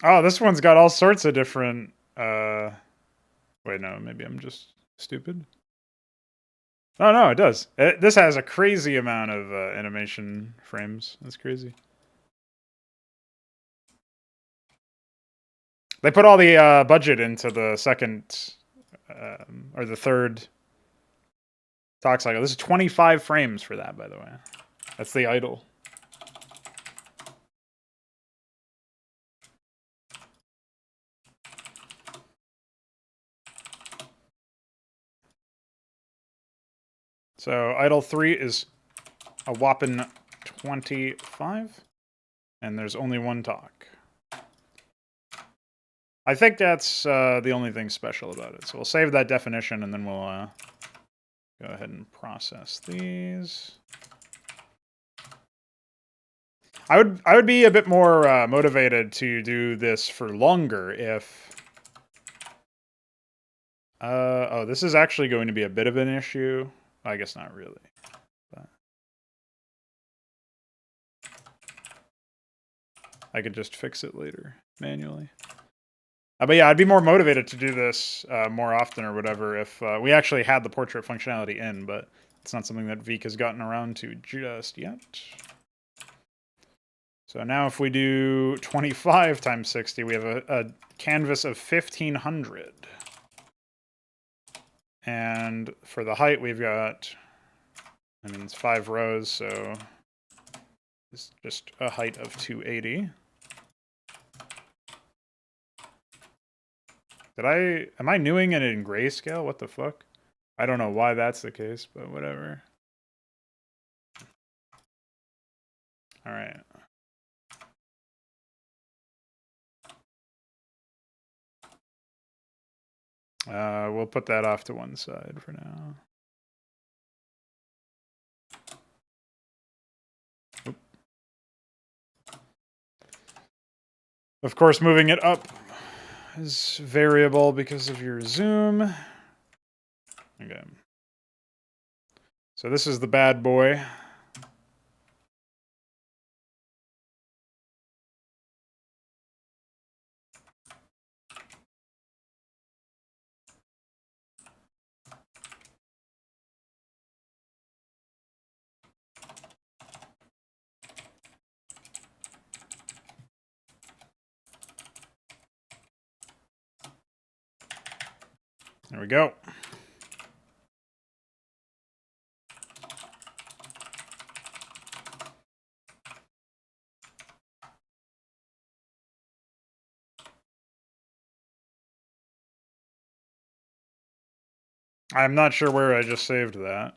Oh, this one's got all sorts of different... Wait, no, maybe I'm just stupid. Oh, no, it does. This has a crazy amount of animation frames. That's crazy. They put all the budget into the second... or the third talk cycle. This is 25 frames for that, by the way. That's the idle. So idle 3 is a whopping 25, and there's only one talk. I think that's the only thing special about it. So we'll save that definition, and then we'll go ahead and process these. I would be a bit more motivated to do this for longer if Oh, this is actually going to be a bit of an issue. I guess not really. But I could just fix it later manually. But yeah, I'd be more motivated to do this more often or whatever if we actually had the portrait functionality in, but it's not something that Veek has gotten around to just yet. So now if we do 25 times 60, we have a canvas of 1,500. And for the height, we've got, I mean, it's 5 rows, so it's just a height of 280. Am I newing it in grayscale? What the fuck? I don't know why that's the case, but whatever. All right. We'll put that off to one side for now. Oop. Of course, moving it up is variable because of your zoom. Okay. So this is the bad boy. There we go. I'm not sure where I just saved that.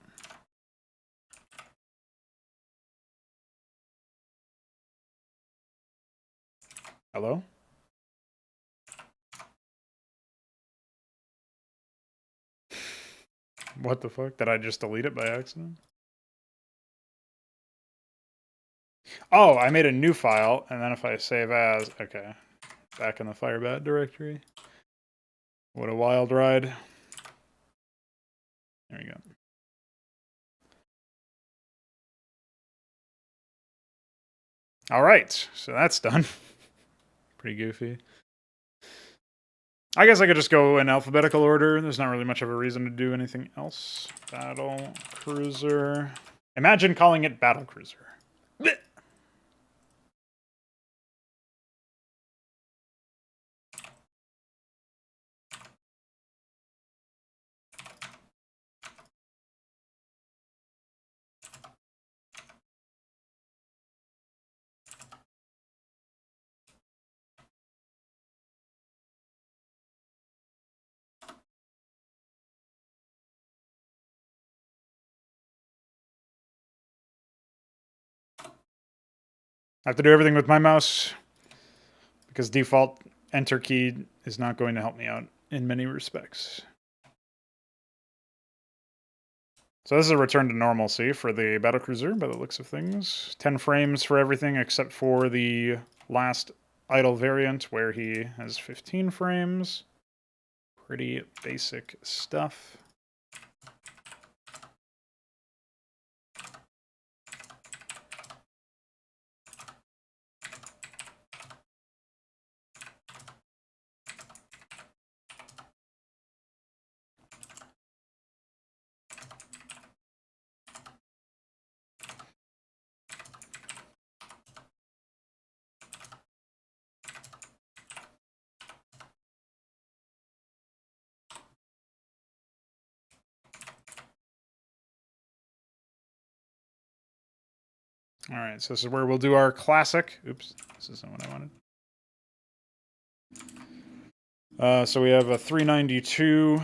Hello? What the fuck? Did I just delete it by accident? Oh, I made a new file, and then if I save as, okay. Back in the Firebat directory. What a wild ride. There you go. All right, so that's done. Pretty goofy. I guess I could just go in alphabetical order. There's not really much of a reason to do anything else. Battle Cruiser. Imagine calling it Battle Cruiser. Blech. I have to do everything with my mouse because default enter key is not going to help me out in many respects. So this is a return to normalcy for the Battlecruiser by the looks of things. 10 frames for everything except for the last idle variant where he has 15 frames. Pretty basic stuff. All right, so this is where we'll do our classic. Oops, this isn't what I wanted. So we have a 392.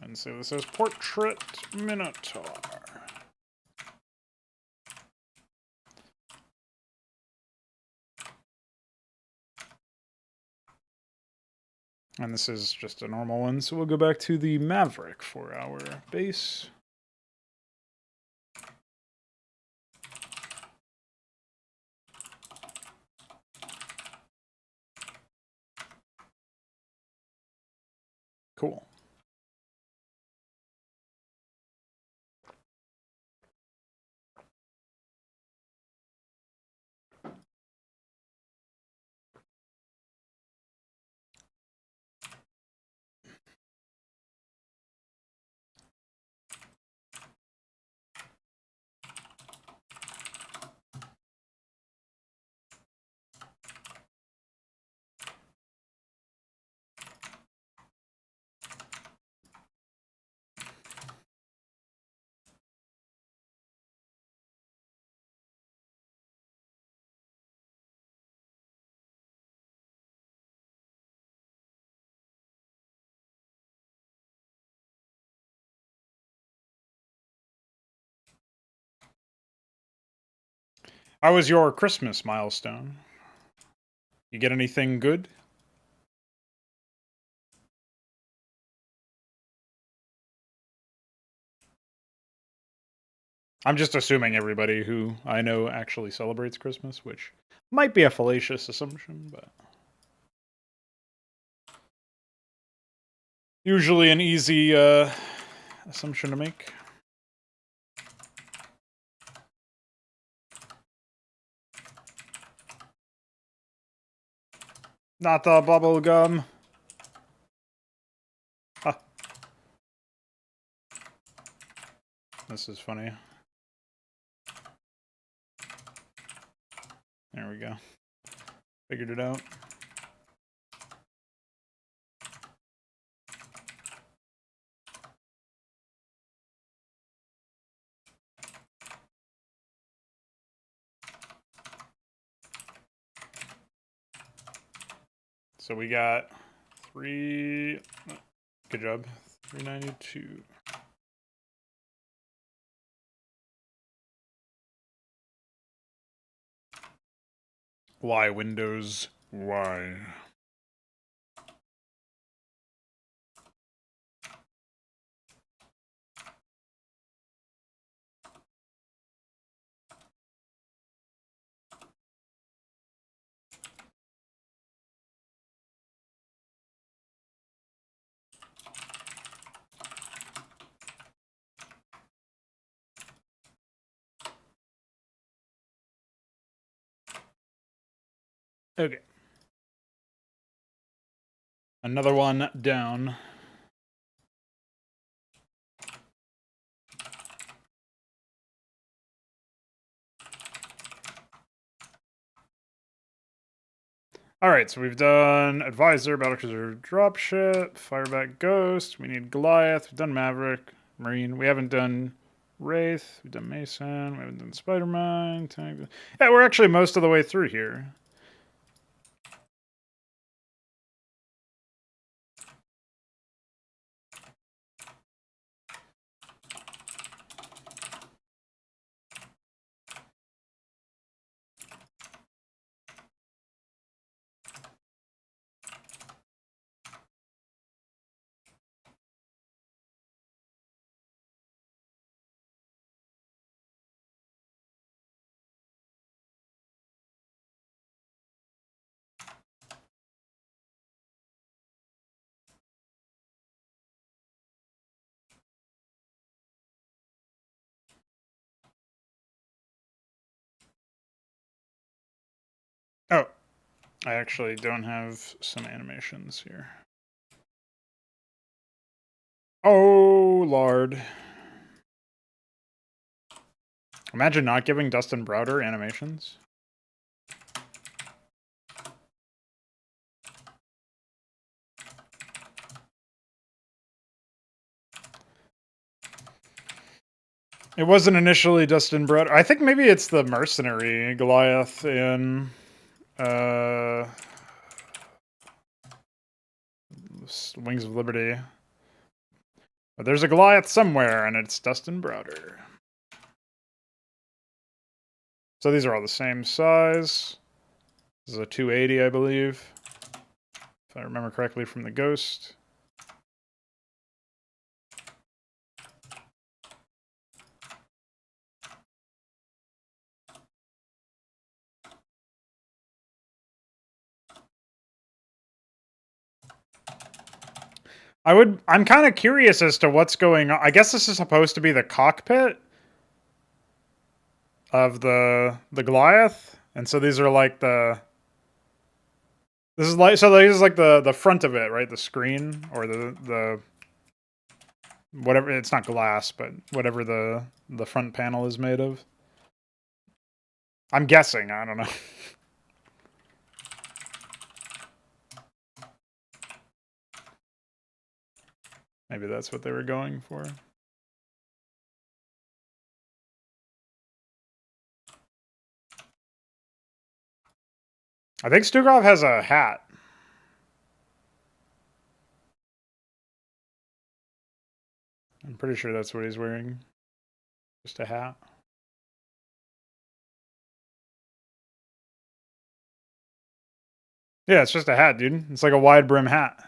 And so this is Portrait Minotaur. And this is just a normal one, so we'll go back to the Maverick for our base. Cool. How was your Christmas milestone? You get anything good? I'm just assuming everybody who I know actually celebrates Christmas, which might be a fallacious assumption, but usually an easy assumption to make. Not the bubble gum. Huh. This is funny. There we go. Figured it out. So we got 3. Good job. 392. Why Windows? Why? Okay. Another one down. Alright, so we've done Advisor, Battlecruiser, Dropship, Fireback Ghost, we need Goliath, we've done Maverick, Marine, we haven't done Wraith, we've done Mason, we haven't done Spider-Man, Tank. Yeah, we're actually most of the way through here. Oh, I actually don't have some animations here. Oh, Lord. Imagine not giving Dustin Browder animations. It wasn't initially Dustin Browder. I think maybe it's the mercenary Goliath in Wings of Liberty. But there's a Goliath somewhere, and it's Dustin Browder. So these are all the same size. This is a 280, I believe. If I remember correctly from the ghost. I'm kind of curious as to what's going on. I guess this is supposed to be the cockpit of the Goliath. And so these are like the this is like the front of it, right? The screen or the whatever, it's not glass, but whatever the front panel is made of. I'm guessing, I don't know. Maybe that's what they were going for. I think Stukov has a hat. I'm pretty sure that's what he's wearing. Just a hat. Yeah, it's just a hat, dude. It's like a wide brim hat.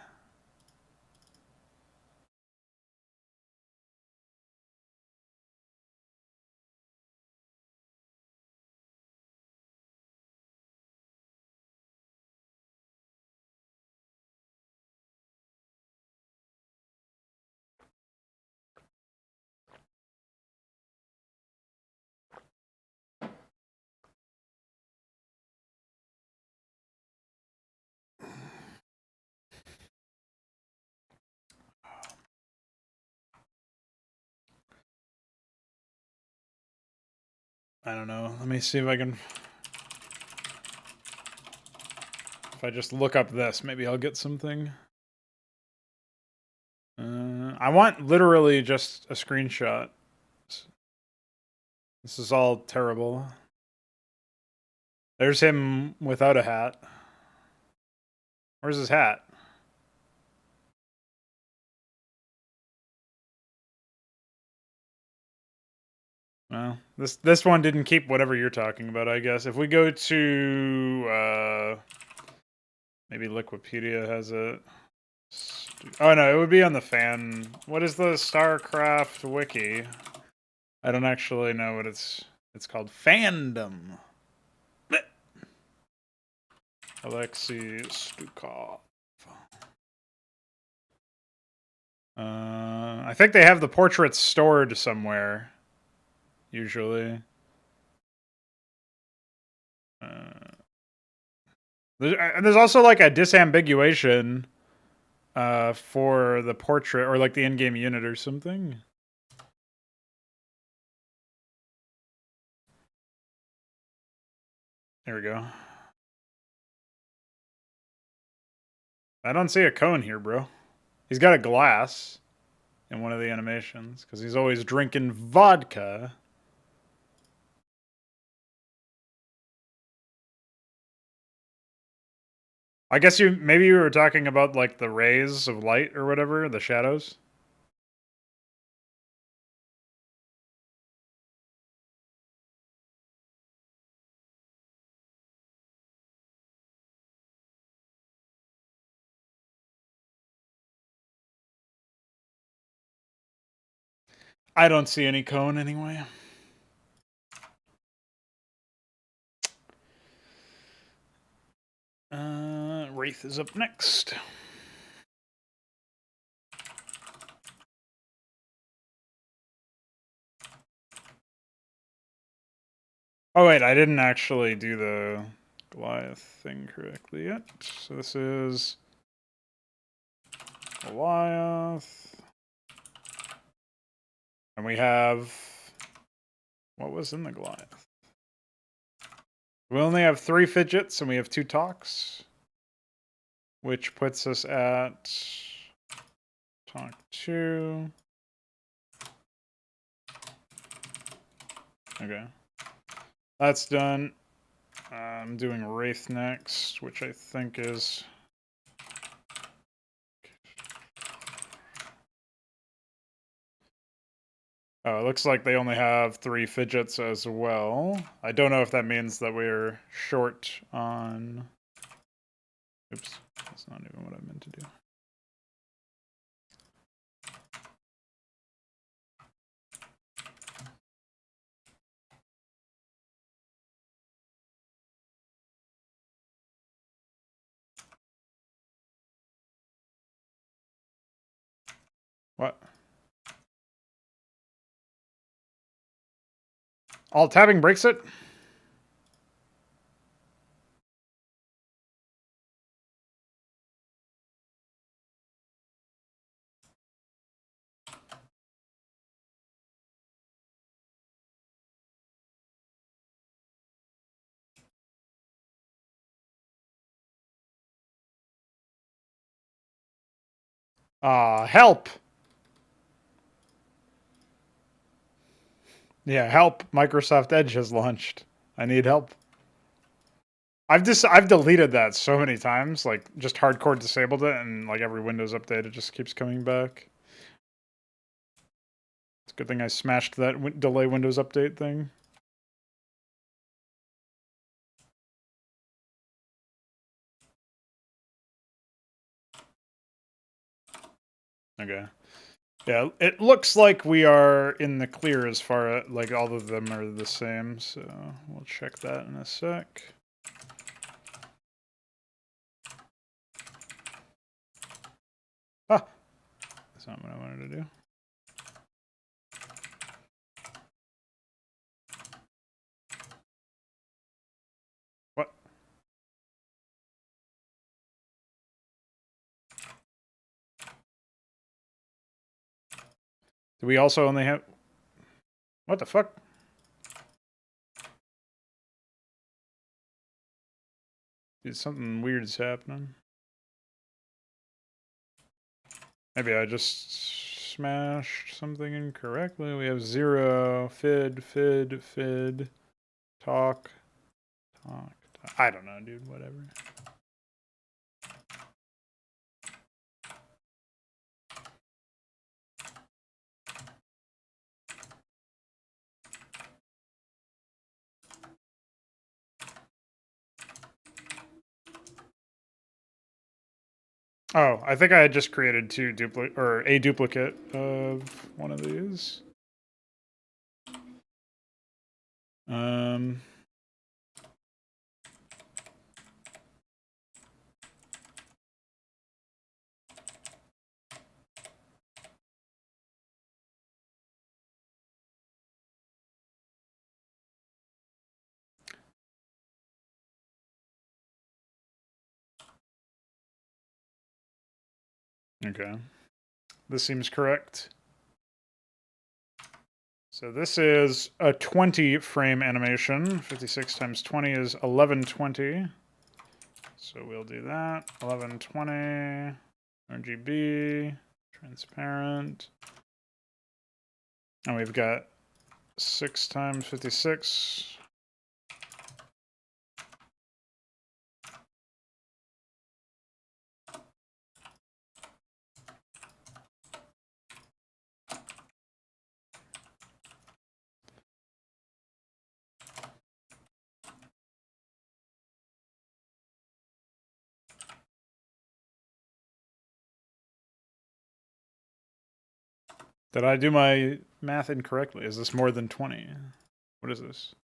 I don't know. Let me see if I can... If I just look up this, maybe I'll get something. I want literally just a screenshot. This is all terrible. There's him without a hat. Where's his hat? Well, this one didn't keep whatever you're talking about, I guess. If we go to maybe Liquipedia has it. Oh no, it would be on the fan. What is the StarCraft wiki? I don't actually know what it's called. Fandom. Alexei Stukov. I think they have the portraits stored somewhere. Usually. There's also like a disambiguation for the portrait or like the in-game unit or something. There we go. I don't see a cone here, bro. He's got a glass in one of the animations because he's always drinking vodka. I guess maybe you were talking about like the rays of light or whatever, the shadows. I don't see any cone anyway. Wraith is up next. Oh wait, I didn't actually do the Goliath thing correctly yet. So this is Goliath. And we have... What was in the Goliath? We only have 3 fidgets and we have 2 talks. Which puts us at... Talk 2. Okay. That's done. I'm doing Wraith next, which I think is... Oh, it looks like they only have 3 fidgets as well. I don't know if that means that we're short on Oops, that's not even what I meant to do. What? Alt tabbing breaks it? Help! Yeah, help. Microsoft Edge has launched. I need help. I've deleted that so many times, like just hardcore disabled it, and like every Windows update, it just keeps coming back. It's a good thing I smashed that delay Windows update thing. Okay. Yeah, it looks like we are in the clear as far as, like, all of them are the same, so we'll check that in a sec. Ah! That's not what I wanted to do. What? Do we also only have... What the fuck? Dude, something weird's happening. Maybe I just smashed something incorrectly. We have 0, fid, talk. I don't know, dude, whatever. Oh, I think I had just created a duplicate of one of these. Okay. This seems correct. So this is a 20 frame animation. 56 times 20 is 1120. So we'll do that. 1120, RGB, transparent. And we've got 6 times 56. Did I do my math incorrectly? Is this more than 20? What is this?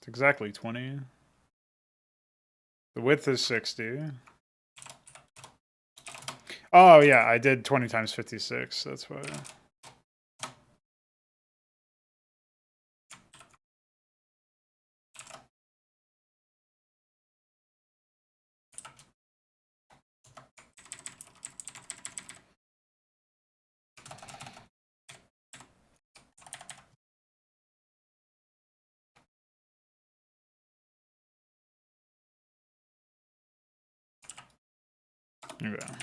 It's exactly 20. The width is 60. Oh, yeah, I did 20 times 56. That's why. Okay.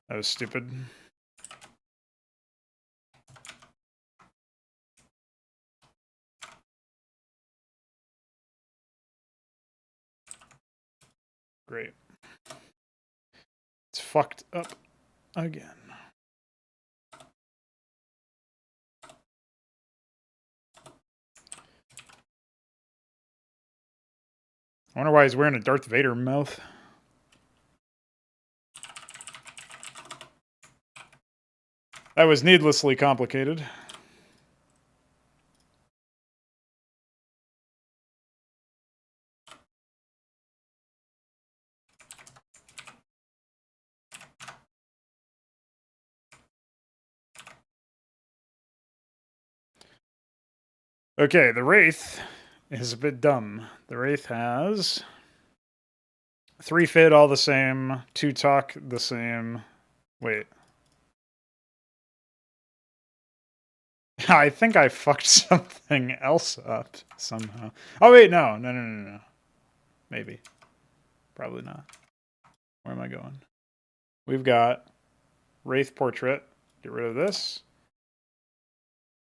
That was stupid. Great. It's fucked up again. I wonder why he's wearing a Darth Vader mouth. That was needlessly complicated. Okay, the Wraith is a bit dumb. The Wraith has 3 fit all the same, 2 talk the same. Wait. I think I fucked something else up somehow. Oh wait, no. Maybe. Probably not. Where am I going? We've got Wraith Portrait. Get rid of this.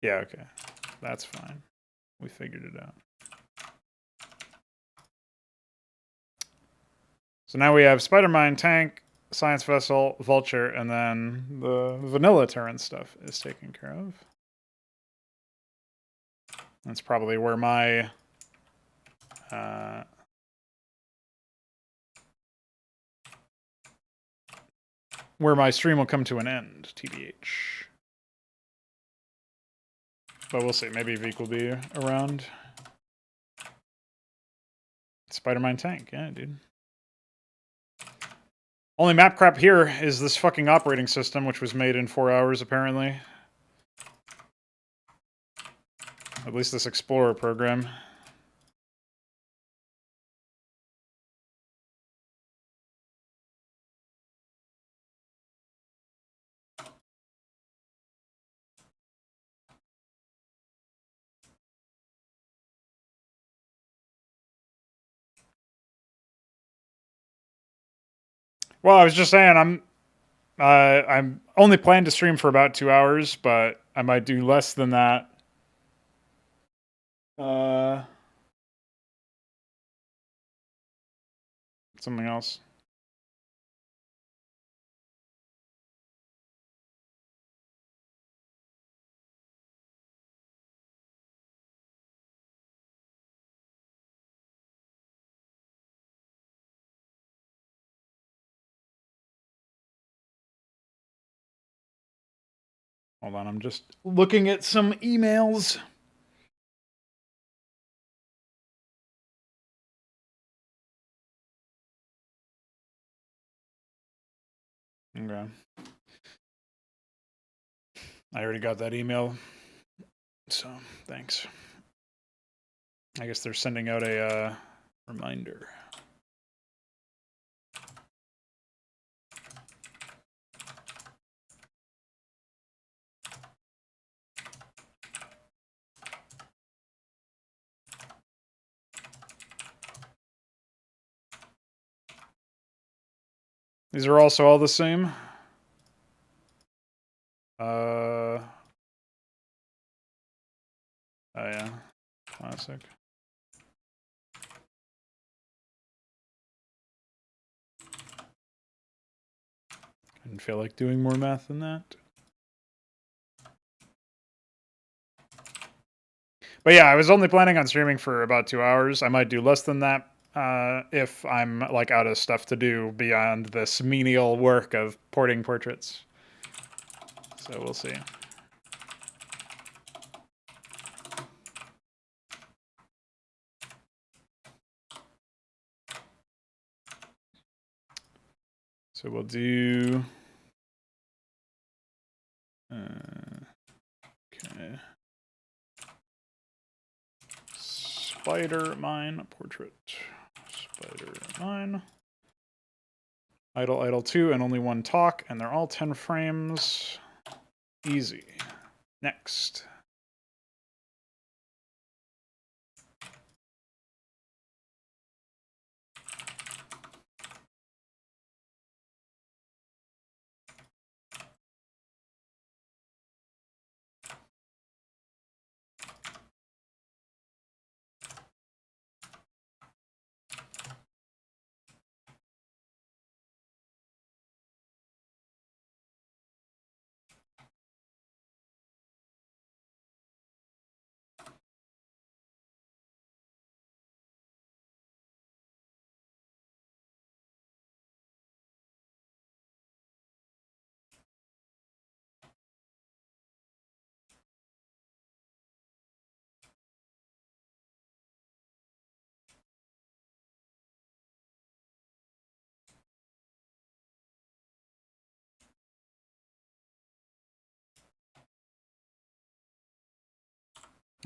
Yeah, okay. That's fine. We figured it out. So now we have Spider-Mine, Tank, Science Vessel, Vulture, and then the vanilla turret stuff is taken care of. That's probably where my stream will come to an end, TBH. But we'll see. Maybe Veek will be around. Spider-Mine Tank, yeah, dude. Only map crap here is this fucking operating system, which was made in 4 hours, apparently. At least this Explorer program. Well, I was just saying, I'm only planning to stream for about 2 hours, but I might do less than that. Something else. Hold on, I'm just looking at some emails. Okay. I already got that email, so thanks. I guess they're sending out a reminder. These are also all the same. Oh yeah, classic. I didn't feel like doing more math than that. But yeah, I was only planning on streaming for about 2 hours. I might do less than that if I'm like out of stuff to do beyond this menial work of porting portraits. So we'll see. So we'll do... okay. Spider-Mine portrait. Spider-Mine. Idle, idle 2, and only 1 talk, and they're all 10 frames. Easy. Next.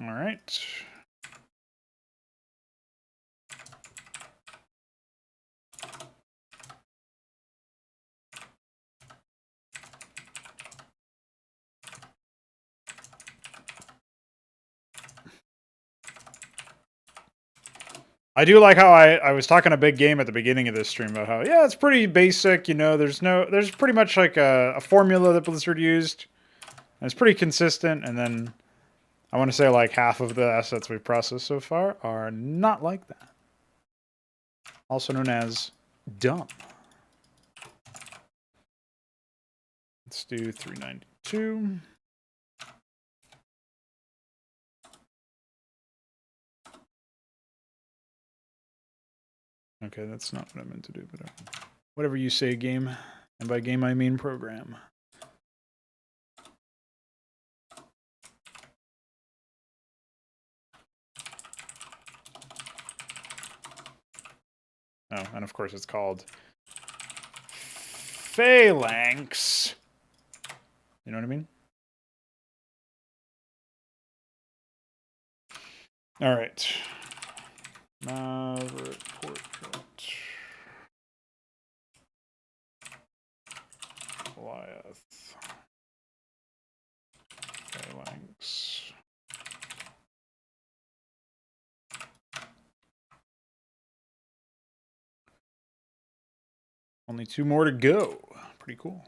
All right. I do like how I was talking a big game at the beginning of this stream about how, yeah, it's pretty basic, you know, there's pretty much like a formula that Blizzard used. And it's pretty consistent, and then I want to say like half of the assets we've processed so far are not like that. Also known as dumb. Let's do 392. Okay, that's not what I meant to do, but whatever you say, game. And by game, I mean program. Oh, and of course it's called Phalanx. You know what I mean? All right. Maverick Portrait. Goliath. Phalanx. Only 2 more to go. Pretty cool.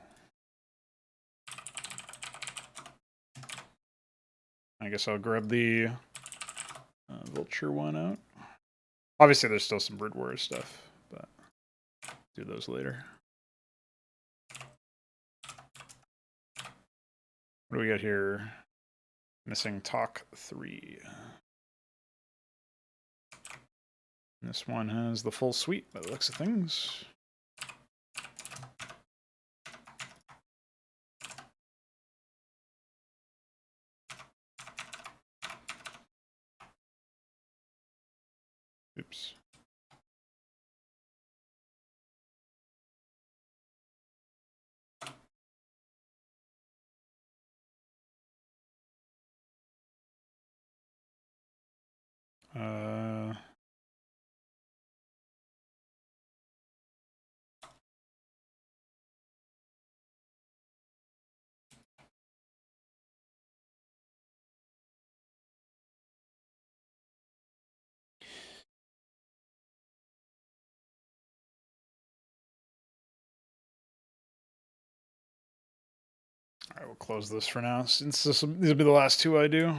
I guess I'll grab the Vulture one out. Obviously, there's still some Brood Warrior stuff, but do those later. What do we got here? Missing Talk 3. This one has the full suite by the looks of things. Oops. All right, we'll close this for now, since these will be the last 2 I do.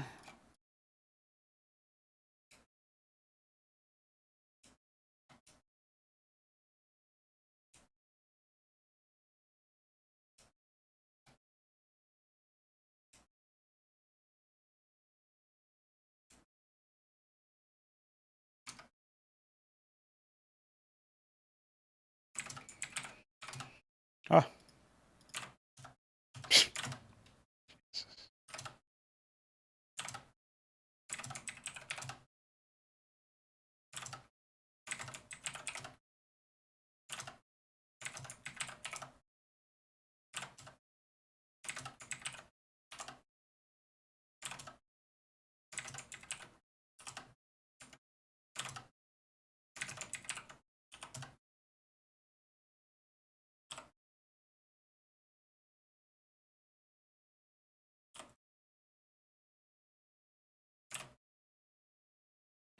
Ah.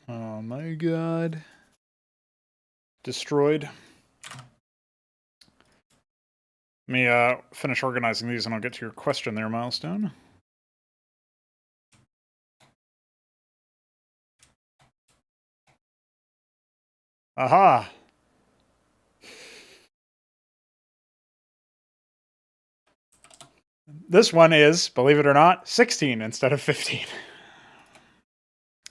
Oh my god. Destroyed. Let me finish organizing these and I'll get to your question there, Milestone. Aha! This one is, believe it or not, 16 instead of 15.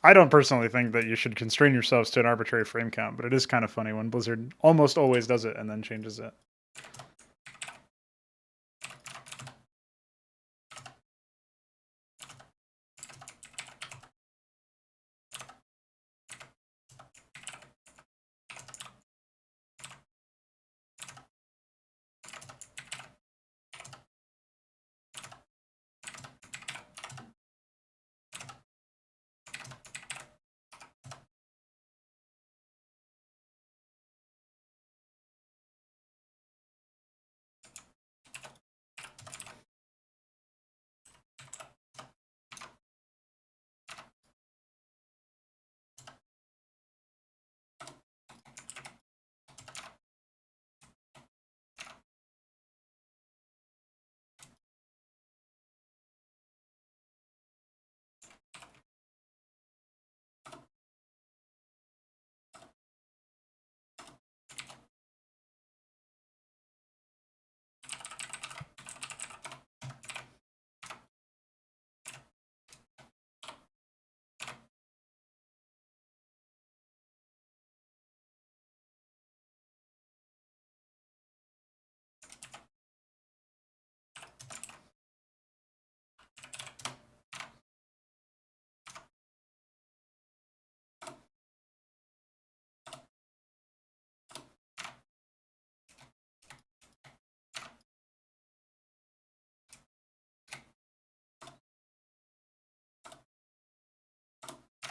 I don't personally think that you should constrain yourselves to an arbitrary frame count, but it is kind of funny when Blizzard almost always does it and then changes it.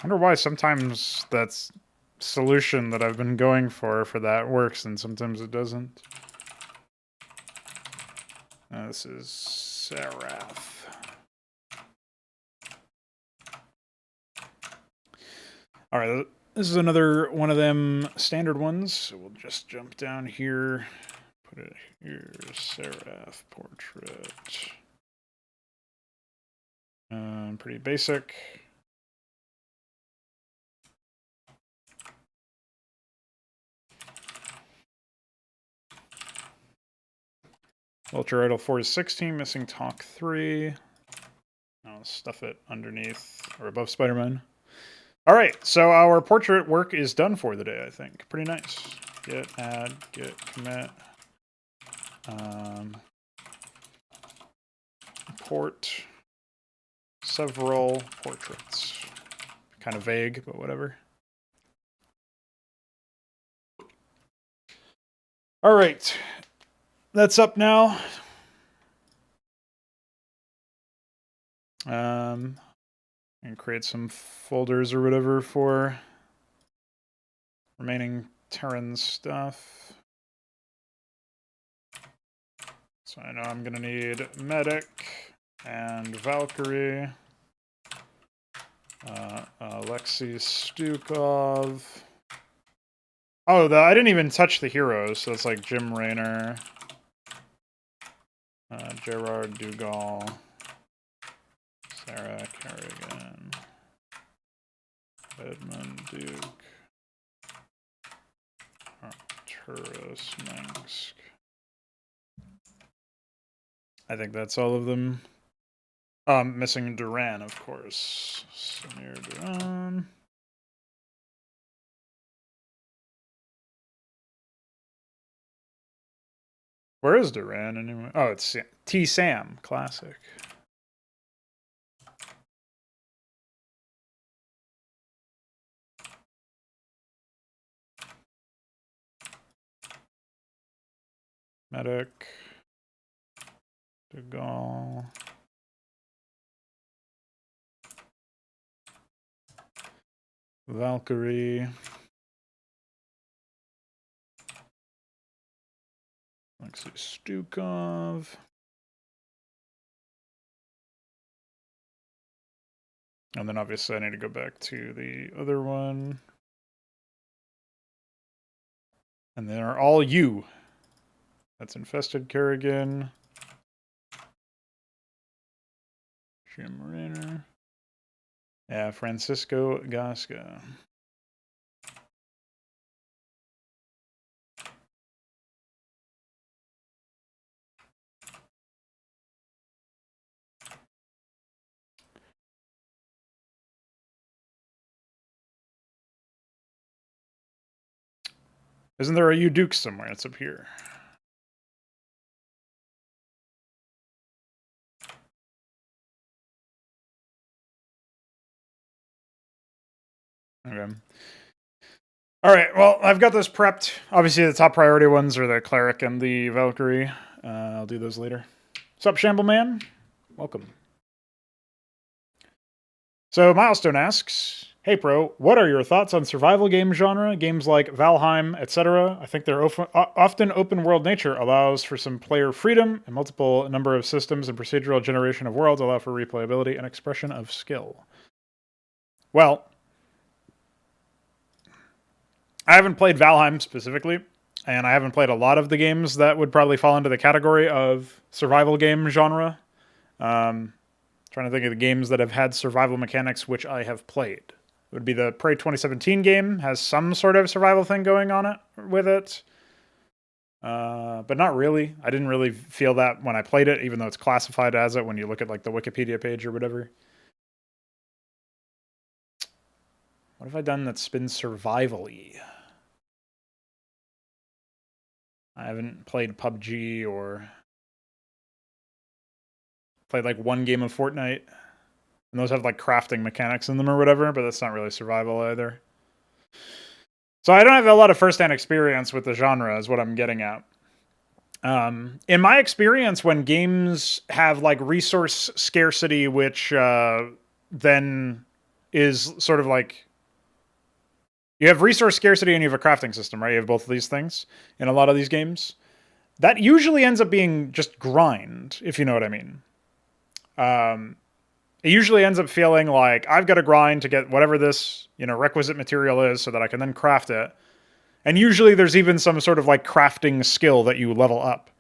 wonder why sometimes that's solution that I've been going for that works and sometimes it doesn't. This is Seraph. All right, this is another one of them standard ones. So we'll just jump down here, put it here, Seraph portrait. Pretty basic. Ultra Idol 4 is 16, missing talk 3. I'll stuff it underneath or above Spider-Man. All right, so our portrait work is done for the day, I think. Pretty nice. Git add, git commit. Import several portraits. Kind of vague, but whatever. All right, that's up now. And create some folders or whatever for remaining Terran stuff. So I know I'm gonna need Medic and Valkyrie, Alexei Stukov. Oh, I didn't even touch the heroes, so it's like Jim Raynor, Gerard Dugal, Sarah Kerrigan, Edmund Duke, Arturus Minsk. I think that's all of them. Missing Duran, of course. Samir Duran. Where is Duran anyway? Oh, it's T. Sam, classic. Medic. Dugal. Valkyrie. Alexei Stukov. And then obviously I need to go back to the other one. And they are all you. That's Infested Kerrigan. Jim Raynor. Yeah, Francisco Gasca. Isn't there a U Duke somewhere? It's up here. Okay. All right, well, I've got this prepped. Obviously, the top priority ones are the Cleric and the Valkyrie. I'll do those later. What's up, Shambleman? Welcome. So Milestone asks, hey, Pro, what are your thoughts on survival game genre? Games like Valheim, etc. I think their often open-world nature allows for some player freedom, and multiple number of systems and procedural generation of worlds allow for replayability and expression of skill. Well, I haven't played Valheim specifically, and I haven't played a lot of the games that would probably fall into the category of survival game genre. Trying to think of the games that have had survival mechanics which I have played. It would be the Prey 2017 game, has some sort of survival thing going on it with it. But not really. I didn't really feel that when I played it, even though it's classified as it when you look at like the Wikipedia page or whatever. What have I done that's been survival-y? I haven't played PUBG or played like one game of Fortnite. And those have like crafting mechanics in them or whatever, but that's not really survival either. So I don't have a lot of first-hand experience with the genre is what I'm getting at. In my experience, when games have like resource scarcity, which then is sort of like, you have resource scarcity and you have a crafting system, right? You have both of these things in a lot of these games. That usually ends up being just grind, if you know what I mean. It usually ends up feeling like I've got to grind to get whatever this, requisite material is so that I can then craft it. And usually there's even some sort of like crafting skill that you level up.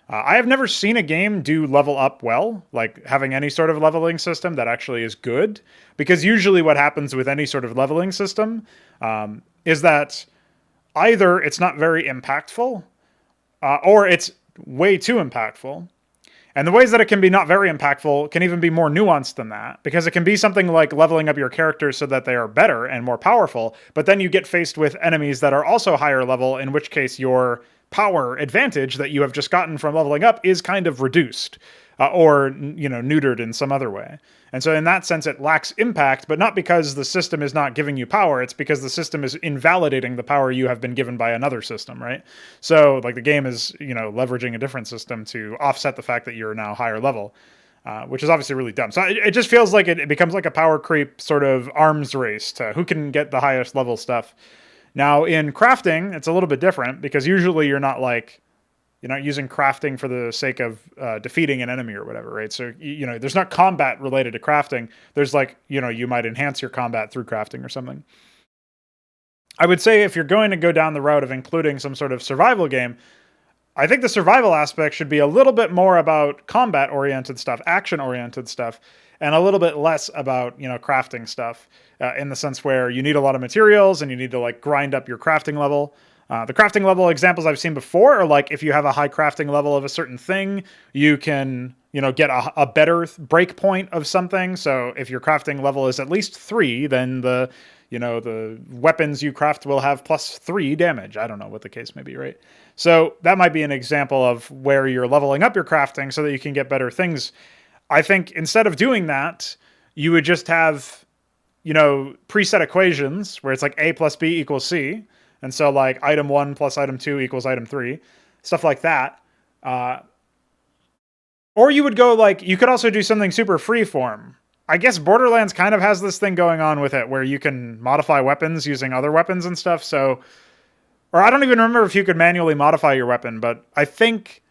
I have never seen a game do level up well, like having any sort of leveling system that actually is good. Because usually what happens with any sort of leveling system is that either it's not very impactful, or it's way too impactful. And the ways that it can be not very impactful can even be more nuanced than that, because it can be something like leveling up your characters so that they are better and more powerful, but then you get faced with enemies that are also higher level, in which case your power advantage that you have just gotten from leveling up is kind of reduced, or neutered in some other way. And so in that sense, it lacks impact, but not because the system is not giving you power. It's because the system is invalidating the power you have been given by another system, right? So like the game is, leveraging a different system to offset the fact that you're now higher level, which is obviously really dumb. So it just feels like it becomes like a power creep sort of arms race to who can get the highest level stuff. Now in crafting, it's a little bit different, because usually you're not using crafting for the sake of defeating an enemy or whatever, right? So, there's not combat related to crafting. There's you might enhance your combat through crafting or something. I would say if you're going to go down the route of including some sort of survival game, I think the survival aspect should be a little bit more about combat-oriented stuff, action-oriented stuff, and a little bit less about, crafting stuff, in the sense where you need a lot of materials and you need to grind up your crafting level. The crafting level examples I've seen before are like, if you have a high crafting level of a certain thing, you can, get a better break point of something. So if your crafting level is at least 3, then the weapons you craft will have +3 damage. I don't know what the case may be, right? So that might be an example of where you're leveling up your crafting so that you can get better things. I think instead of doing that, you would just have, preset equations where it's like A plus B equals C. And so like item 1 plus item 2 equals item 3, stuff like that. Or you would go you could also do something super freeform. I guess Borderlands kind of has this thing going on with it where you can modify weapons using other weapons and stuff. So, or I don't even remember if you could manually modify your weapon, but I think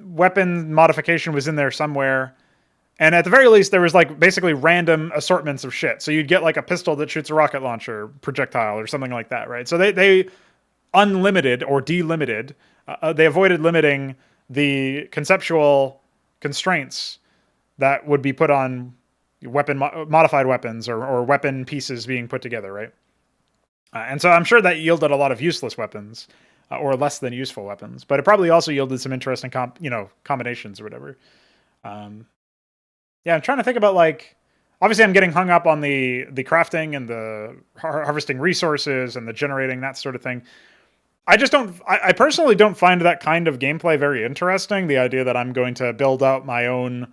weapon modification was in there somewhere. And at the very least, there was basically random assortments of shit. So you'd get a pistol that shoots a rocket launcher projectile or something like that, right? So they unlimited or delimited. They avoided limiting the conceptual constraints that would be put on modified weapons or weapon pieces being put together, right? And so I'm sure that yielded a lot of useless weapons, or less than useful weapons. But it probably also yielded some interesting combinations or whatever. Yeah, I'm trying to think about obviously I'm getting hung up on the crafting and the harvesting resources and the generating, that sort of thing. I personally don't find that kind of gameplay very interesting. The idea that I'm going to build out my own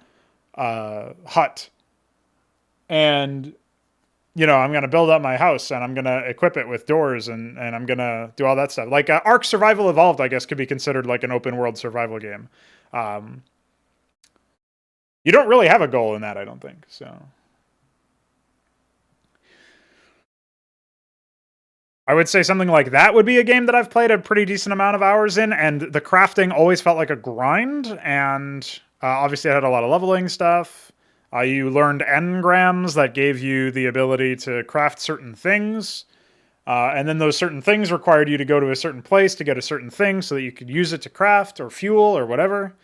hut and, I'm going to build up my house and I'm going to equip it with doors and I'm going to do all that stuff. Ark Survival Evolved, I guess, could be considered an open world survival game. You don't really have a goal in that, I don't think. So I would say something like that would be a game that I've played a pretty decent amount of hours in, and the crafting always felt like a grind, and obviously it had a lot of leveling stuff. You learned engrams that gave you the ability to craft certain things, and then those certain things required you to go to a certain place to get a certain thing so that you could use it to craft or fuel or whatever.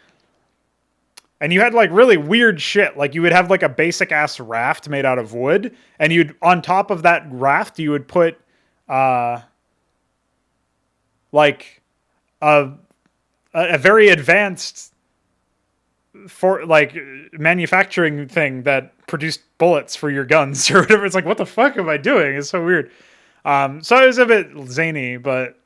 And you had really weird shit. You would have a basic ass raft made out of wood, and you'd on top of that raft you would put a very advanced manufacturing thing that produced bullets for your guns or whatever. It's what the fuck am I doing? It's so weird. So it was a bit zany, but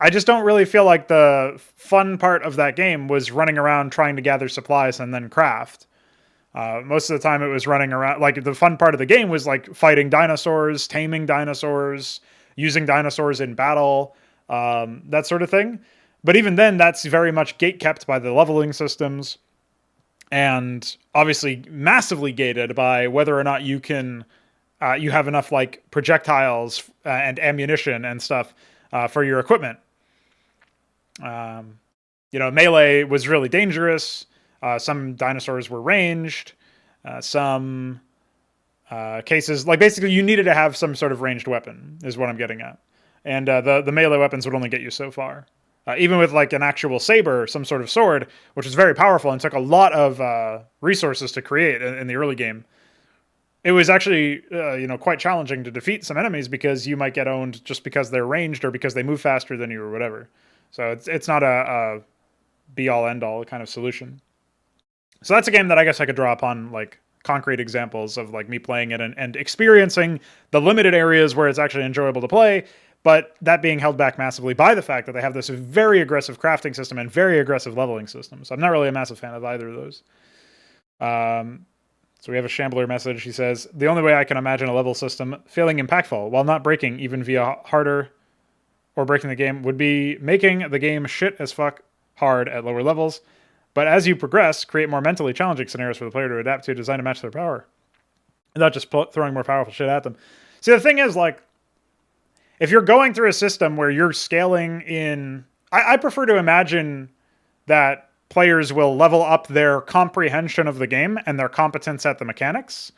I just don't really feel like the fun part of that game was running around trying to gather supplies and then craft. Most of the time it was running around, the fun part of the game was fighting dinosaurs, taming dinosaurs, using dinosaurs in battle, that sort of thing. But even then, that's very much gate-kept by the leveling systems, and obviously massively gated by whether or not you can you have enough like projectiles and ammunition and stuff for your equipment. Melee was really dangerous. Some dinosaurs were ranged. Some cases, like basically you needed to have some sort of ranged weapon is what I'm getting at. And the melee weapons would only get you so far. Even with like an actual saber, some sort of sword, which is very powerful and took a lot of resources to create in the early game, it was actually quite challenging to defeat some enemies because you might get owned just because they're ranged or because they move faster than you or whatever. So it's not a be all end all kind of solution. So that's a game that I guess I could draw upon like concrete examples of like me playing it and experiencing the limited areas where it's actually enjoyable to play, but that being held back massively by the fact that they have this very aggressive crafting system and very aggressive leveling system. So I'm not really a massive fan of either of those. So we have a Shambler message. He says, the only way I can imagine a level system feeling impactful while not breaking even via harder or breaking the game would be making the game shit as fuck hard at lower levels. But as you progress, create more mentally challenging scenarios for the player to adapt to, design to match their power. And not just throwing more powerful shit at them. See, the thing is, like, if you're going through a system where you're scaling in... I prefer to imagine that players will level up their comprehension of the game and their competence at the mechanics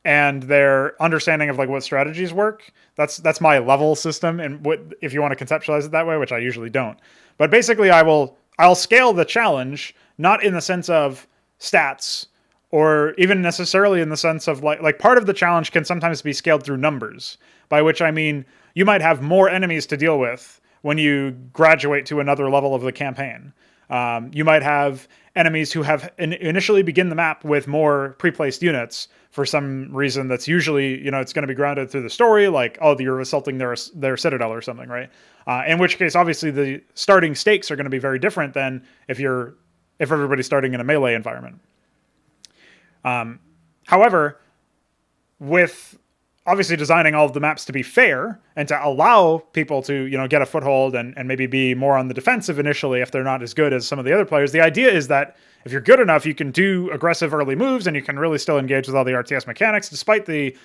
and their understanding of like what strategies work. That's my level system, and what if you want to conceptualize it that way, which I usually don't. But basically I'll scale the challenge, not in the sense of stats or even necessarily in the sense of like part of the challenge can sometimes be scaled through numbers, by which I mean you might have more enemies to deal with when you graduate to another level of the campaign. You might have enemies who have initially begin the map with more pre-placed units for some reason that's usually, it's going to be grounded through the story, like, oh, you're assaulting their citadel or something, right? In which case, obviously, the starting stakes are going to be very different than if everybody's starting in a melee environment. However, with obviously designing all of the maps to be fair and to allow people to, get a foothold and maybe be more on the defensive initially if they're not as good as some of the other players. The idea is that if you're good enough, you can do aggressive early moves and you can really still engage with all the RTS mechanics despite the,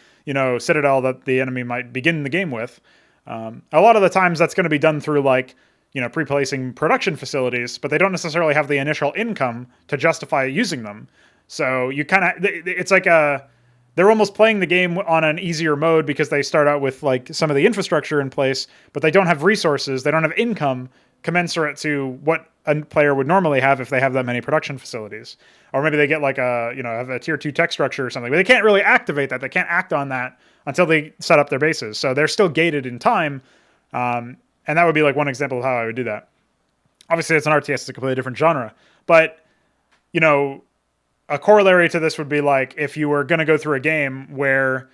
citadel that the enemy might begin the game with. A lot of the times that's going to be done through like, pre-placing production facilities, but they don't necessarily have the initial income to justify using them. So you kind of, it's like they're almost playing the game on an easier mode because they start out with like some of the infrastructure in place, but they don't have resources. They don't have income commensurate to what a player would normally have if they have that many production facilities. Or maybe they get like have a tier 2 tech structure or something, but they can't really activate that. They can't act on that until they set up their bases. So they're still gated in time. And that would be like one example of how I would do that. Obviously it's an RTS, it's a completely different genre, but a corollary to this would be like if you were going to go through a game where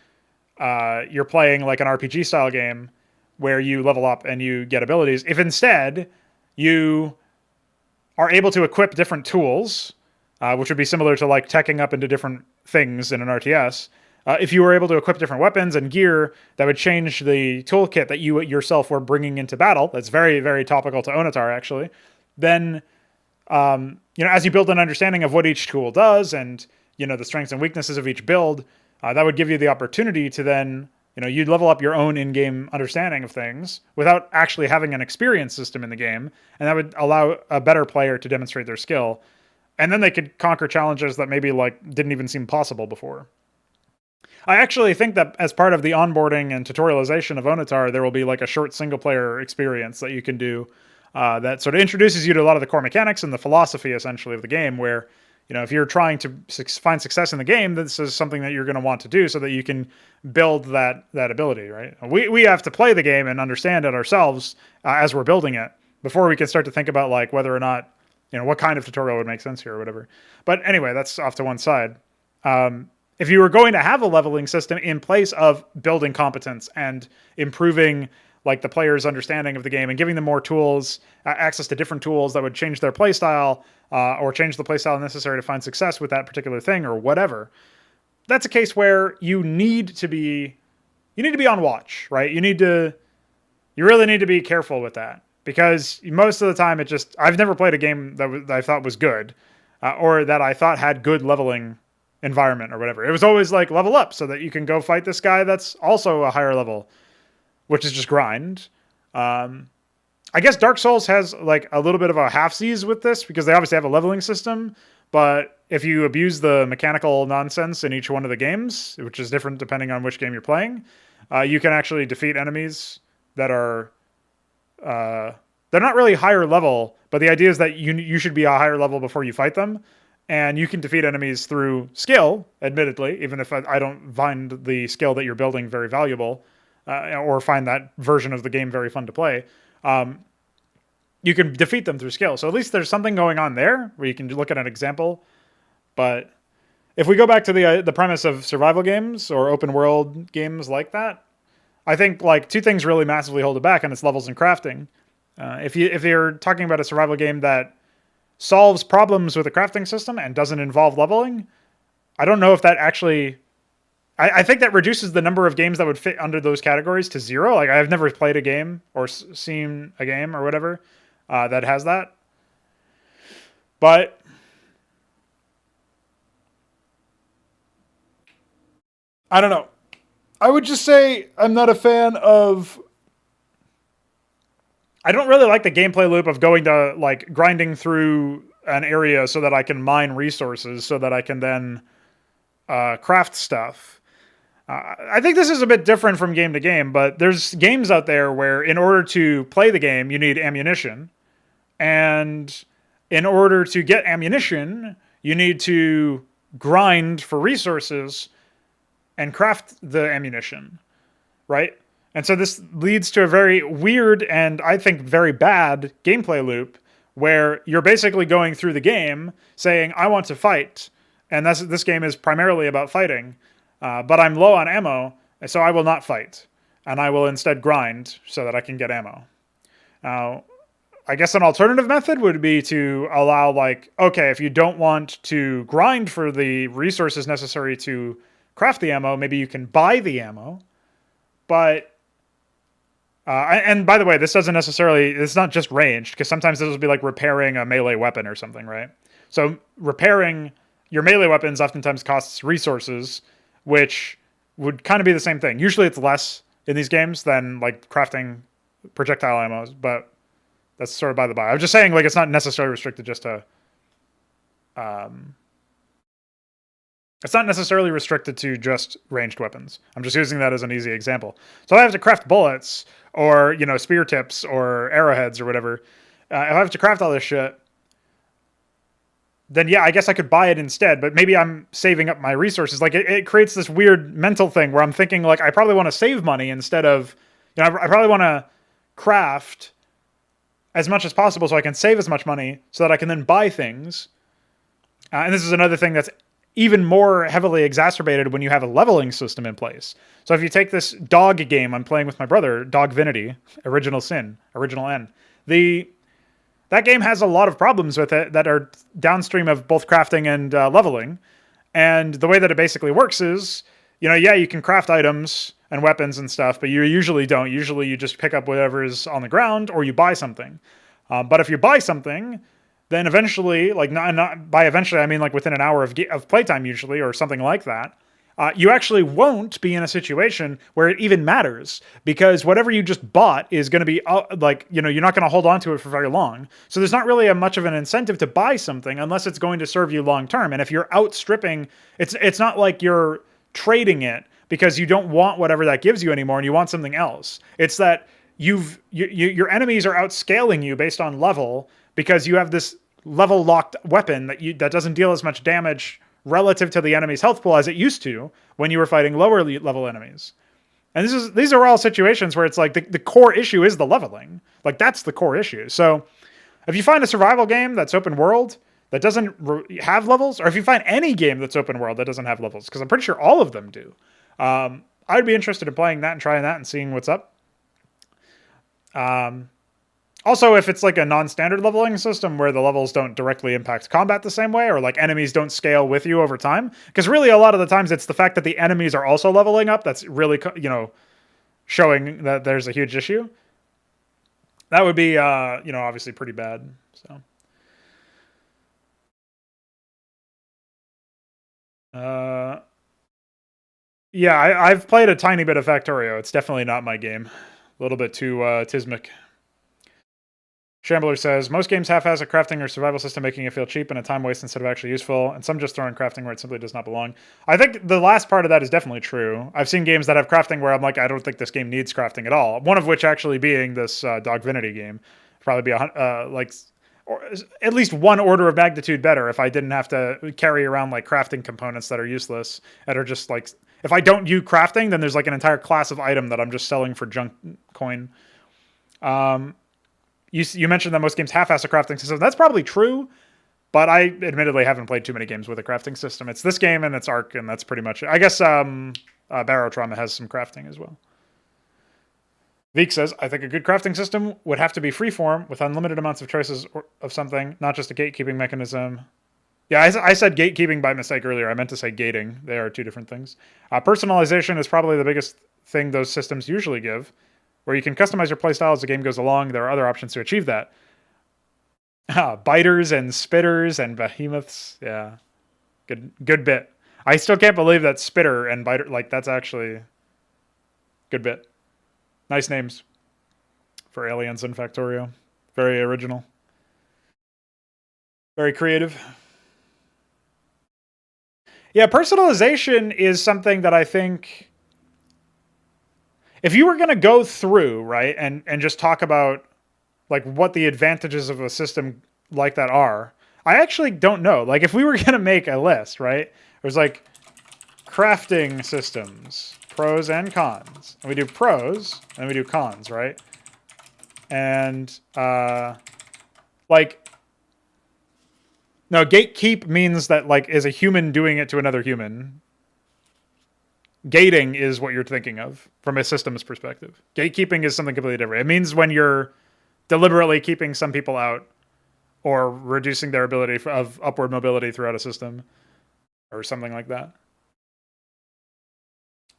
you're playing like an RPG style game where you level up and you get abilities. If instead you are able to equip different tools, which would be similar to like teching up into different things in an RTS. If you were able to equip different weapons and gear that would change the toolkit that you yourself were bringing into battle, that's very, very topical to Onitar actually, then as you build an understanding of what each tool does and, the strengths and weaknesses of each build, that would give you the opportunity to then, you'd level up your own in-game understanding of things without actually having an experience system in the game. And that would allow a better player to demonstrate their skill. And then they could conquer challenges that maybe like didn't even seem possible before. I actually think that as part of the onboarding and tutorialization of Onitar, there will be like a short single player experience that you can do that sort of introduces you to a lot of the core mechanics and the philosophy essentially of the game where, if you're trying to find success in the game, this is something that you're going to want to do so that you can build that ability, right? We have to play the game and understand it ourselves as we're building it before we can start to think about like whether or not, what kind of tutorial would make sense here or whatever. But anyway, that's off to one side. If you were going to have a leveling system in place of building competence and improving like the player's understanding of the game and giving them more tools, access to different tools that would change their playstyle or change the playstyle necessary to find success with that particular thing or whatever. That's a case where you need to be on watch, right? You really need to be careful with that because most of the time I've never played a game that I thought was good or that I thought had good leveling environment or whatever. It was always like level up so that you can go fight this guy that's also a higher level, which is just grind. I guess Dark Souls has like a little bit of a halfsies with this because they obviously have a leveling system, but if you abuse the mechanical nonsense in each one of the games, which is different depending on which game you're playing, you can actually defeat enemies that are they're not really higher level, but the idea is that you should be a higher level before you fight them, and you can defeat enemies through skill, admittedly, even if I don't find the skill that you're building very valuable, or find that version of the game very fun to play. You can defeat them through skill. So at least there's something going on there where you can look at an example. But if we go back to the premise of survival games or open world games like that, I think like two things really massively hold it back, and it's levels and crafting. If you're talking about a survival game that solves problems with a crafting system and doesn't involve leveling, I don't know if that actually... I think that reduces the number of games that would fit under those categories to zero. Like, I've never played a game or seen a game or whatever that has that. But I don't know. I would just say I'm not a fan of... I don't really like the gameplay loop of going to, like, grinding through an area so that I can mine resources so that I can then craft stuff. I think this is a bit different from game to game, but there's games out there where in order to play the game, you need ammunition. And in order to get ammunition, you need to grind for resources and craft the ammunition, right? And so this leads to a very weird and I think very bad gameplay loop where you're basically going through the game saying, I want to fight. And this game is primarily about fighting. But I'm low on ammo, so I will not fight. And I will instead grind so that I can get ammo. Now, I guess an alternative method would be to allow, like, okay, if you don't want to grind for the resources necessary to craft the ammo, maybe you can buy the ammo. But, and by the way, this doesn't necessarily, it's not just ranged, because sometimes this will be like repairing a melee weapon or something, right? So repairing your melee weapons oftentimes costs resources, which would kind of be the same thing. Usually it's less in these games than like crafting projectile ammo, but that's sort of by the by. I was just saying, like, it's not necessarily restricted just to... it's not necessarily restricted to just ranged weapons. I'm just using that as an easy example. So if I have to craft bullets or, you know, spear tips or arrowheads or whatever, if I have to craft all this shit, then yeah, I guess I could buy it instead, but maybe I'm saving up my resources. Like, it creates this weird mental thing where I'm thinking, like, I probably want to save money instead of, you know, I probably want to craft as much as possible so I can save as much money so that I can then buy things. And this is another thing that's even more heavily exacerbated when you have a leveling system in place. So if you take this dog game I'm playing with my brother, Dogvinity, Original Sin, Original N, that game has a lot of problems with it that are downstream of both crafting and leveling. And the way that it basically works is, you know, yeah, you can craft items and weapons and stuff, but you usually don't. Usually you just pick up whatever is on the ground or you buy something. But if you buy something, then eventually, like not by eventually, I mean like within an hour of playtime usually or something like that, you actually won't be in a situation where it even matters because whatever you just bought is going to be like, you know, you're not going to hold on to it for very long. So there's not really much of an incentive to buy something unless it's going to serve you long term. And if you're outstripping, it's not like you're trading it because you don't want whatever that gives you anymore and you want something else. It's that your enemies are outscaling you based on level because you have this level locked weapon that doesn't deal as much damage relative to the enemy's health pool as it used to when you were fighting lower level enemies. And these are all situations where it's like the core issue is the leveling. Like, that's the core issue. So if you find a survival game that's open world that doesn't have levels, or if you find any game that's open world that doesn't have levels, because I'm pretty sure all of them do, I'd be interested in playing that and trying that and seeing what's up. Also, if it's like a non-standard leveling system where the levels don't directly impact combat the same way, or like enemies don't scale with you over time, because really a lot of the times it's the fact that the enemies are also leveling up that's really, you know, showing that there's a huge issue. That would be, you know, obviously pretty bad. So. Yeah, I've played a tiny bit of Factorio. It's definitely not my game. A little bit too Tismic. Shambler says, most games half-ass a crafting or survival system, making it feel cheap and a time waste instead of actually useful, and some just throw in crafting where it simply does not belong. I think the last part of that is definitely true. I've seen games that have crafting where I'm like, I don't think this game needs crafting at all. One of which actually being this Dogvinity game. Probably be or at least one order of magnitude better if I didn't have to carry around like crafting components that are useless, that are just like, if I don't use crafting, then there's like an entire class of item that I'm just selling for junk coin. You mentioned that most games half-ass a crafting system. That's probably true, but I admittedly haven't played too many games with a crafting system. It's this game and it's Ark, and that's pretty much it. I guess Barrow Trauma has some crafting as well. Veek says, I think a good crafting system would have to be freeform with unlimited amounts of choices of something, not just a gatekeeping mechanism. Yeah, I said gatekeeping by mistake earlier. I meant to say gating. They are two different things. Personalization is probably the biggest thing those systems usually give, where you can customize your playstyle as the game goes along. There are other options to achieve that. Biters and spitters and behemoths. Yeah, good bit. I still can't believe that spitter and biter, like, that's actually good bit. Nice names for aliens in Factorio. Very original. Very creative. Yeah, personalization is something that I think, if you were going to go through, right, and just talk about like what the advantages of a system like that are, I actually don't know. Like, if we were going to make a list, right, there's like crafting systems, pros and cons. And we do pros, and we do cons, right? And like, no, gatekeep means that like is a human doing it to another human. Gating is what you're thinking of from a systems perspective. Gatekeeping is something completely different. It means when you're deliberately keeping some people out or reducing their ability of upward mobility throughout a system or something like that.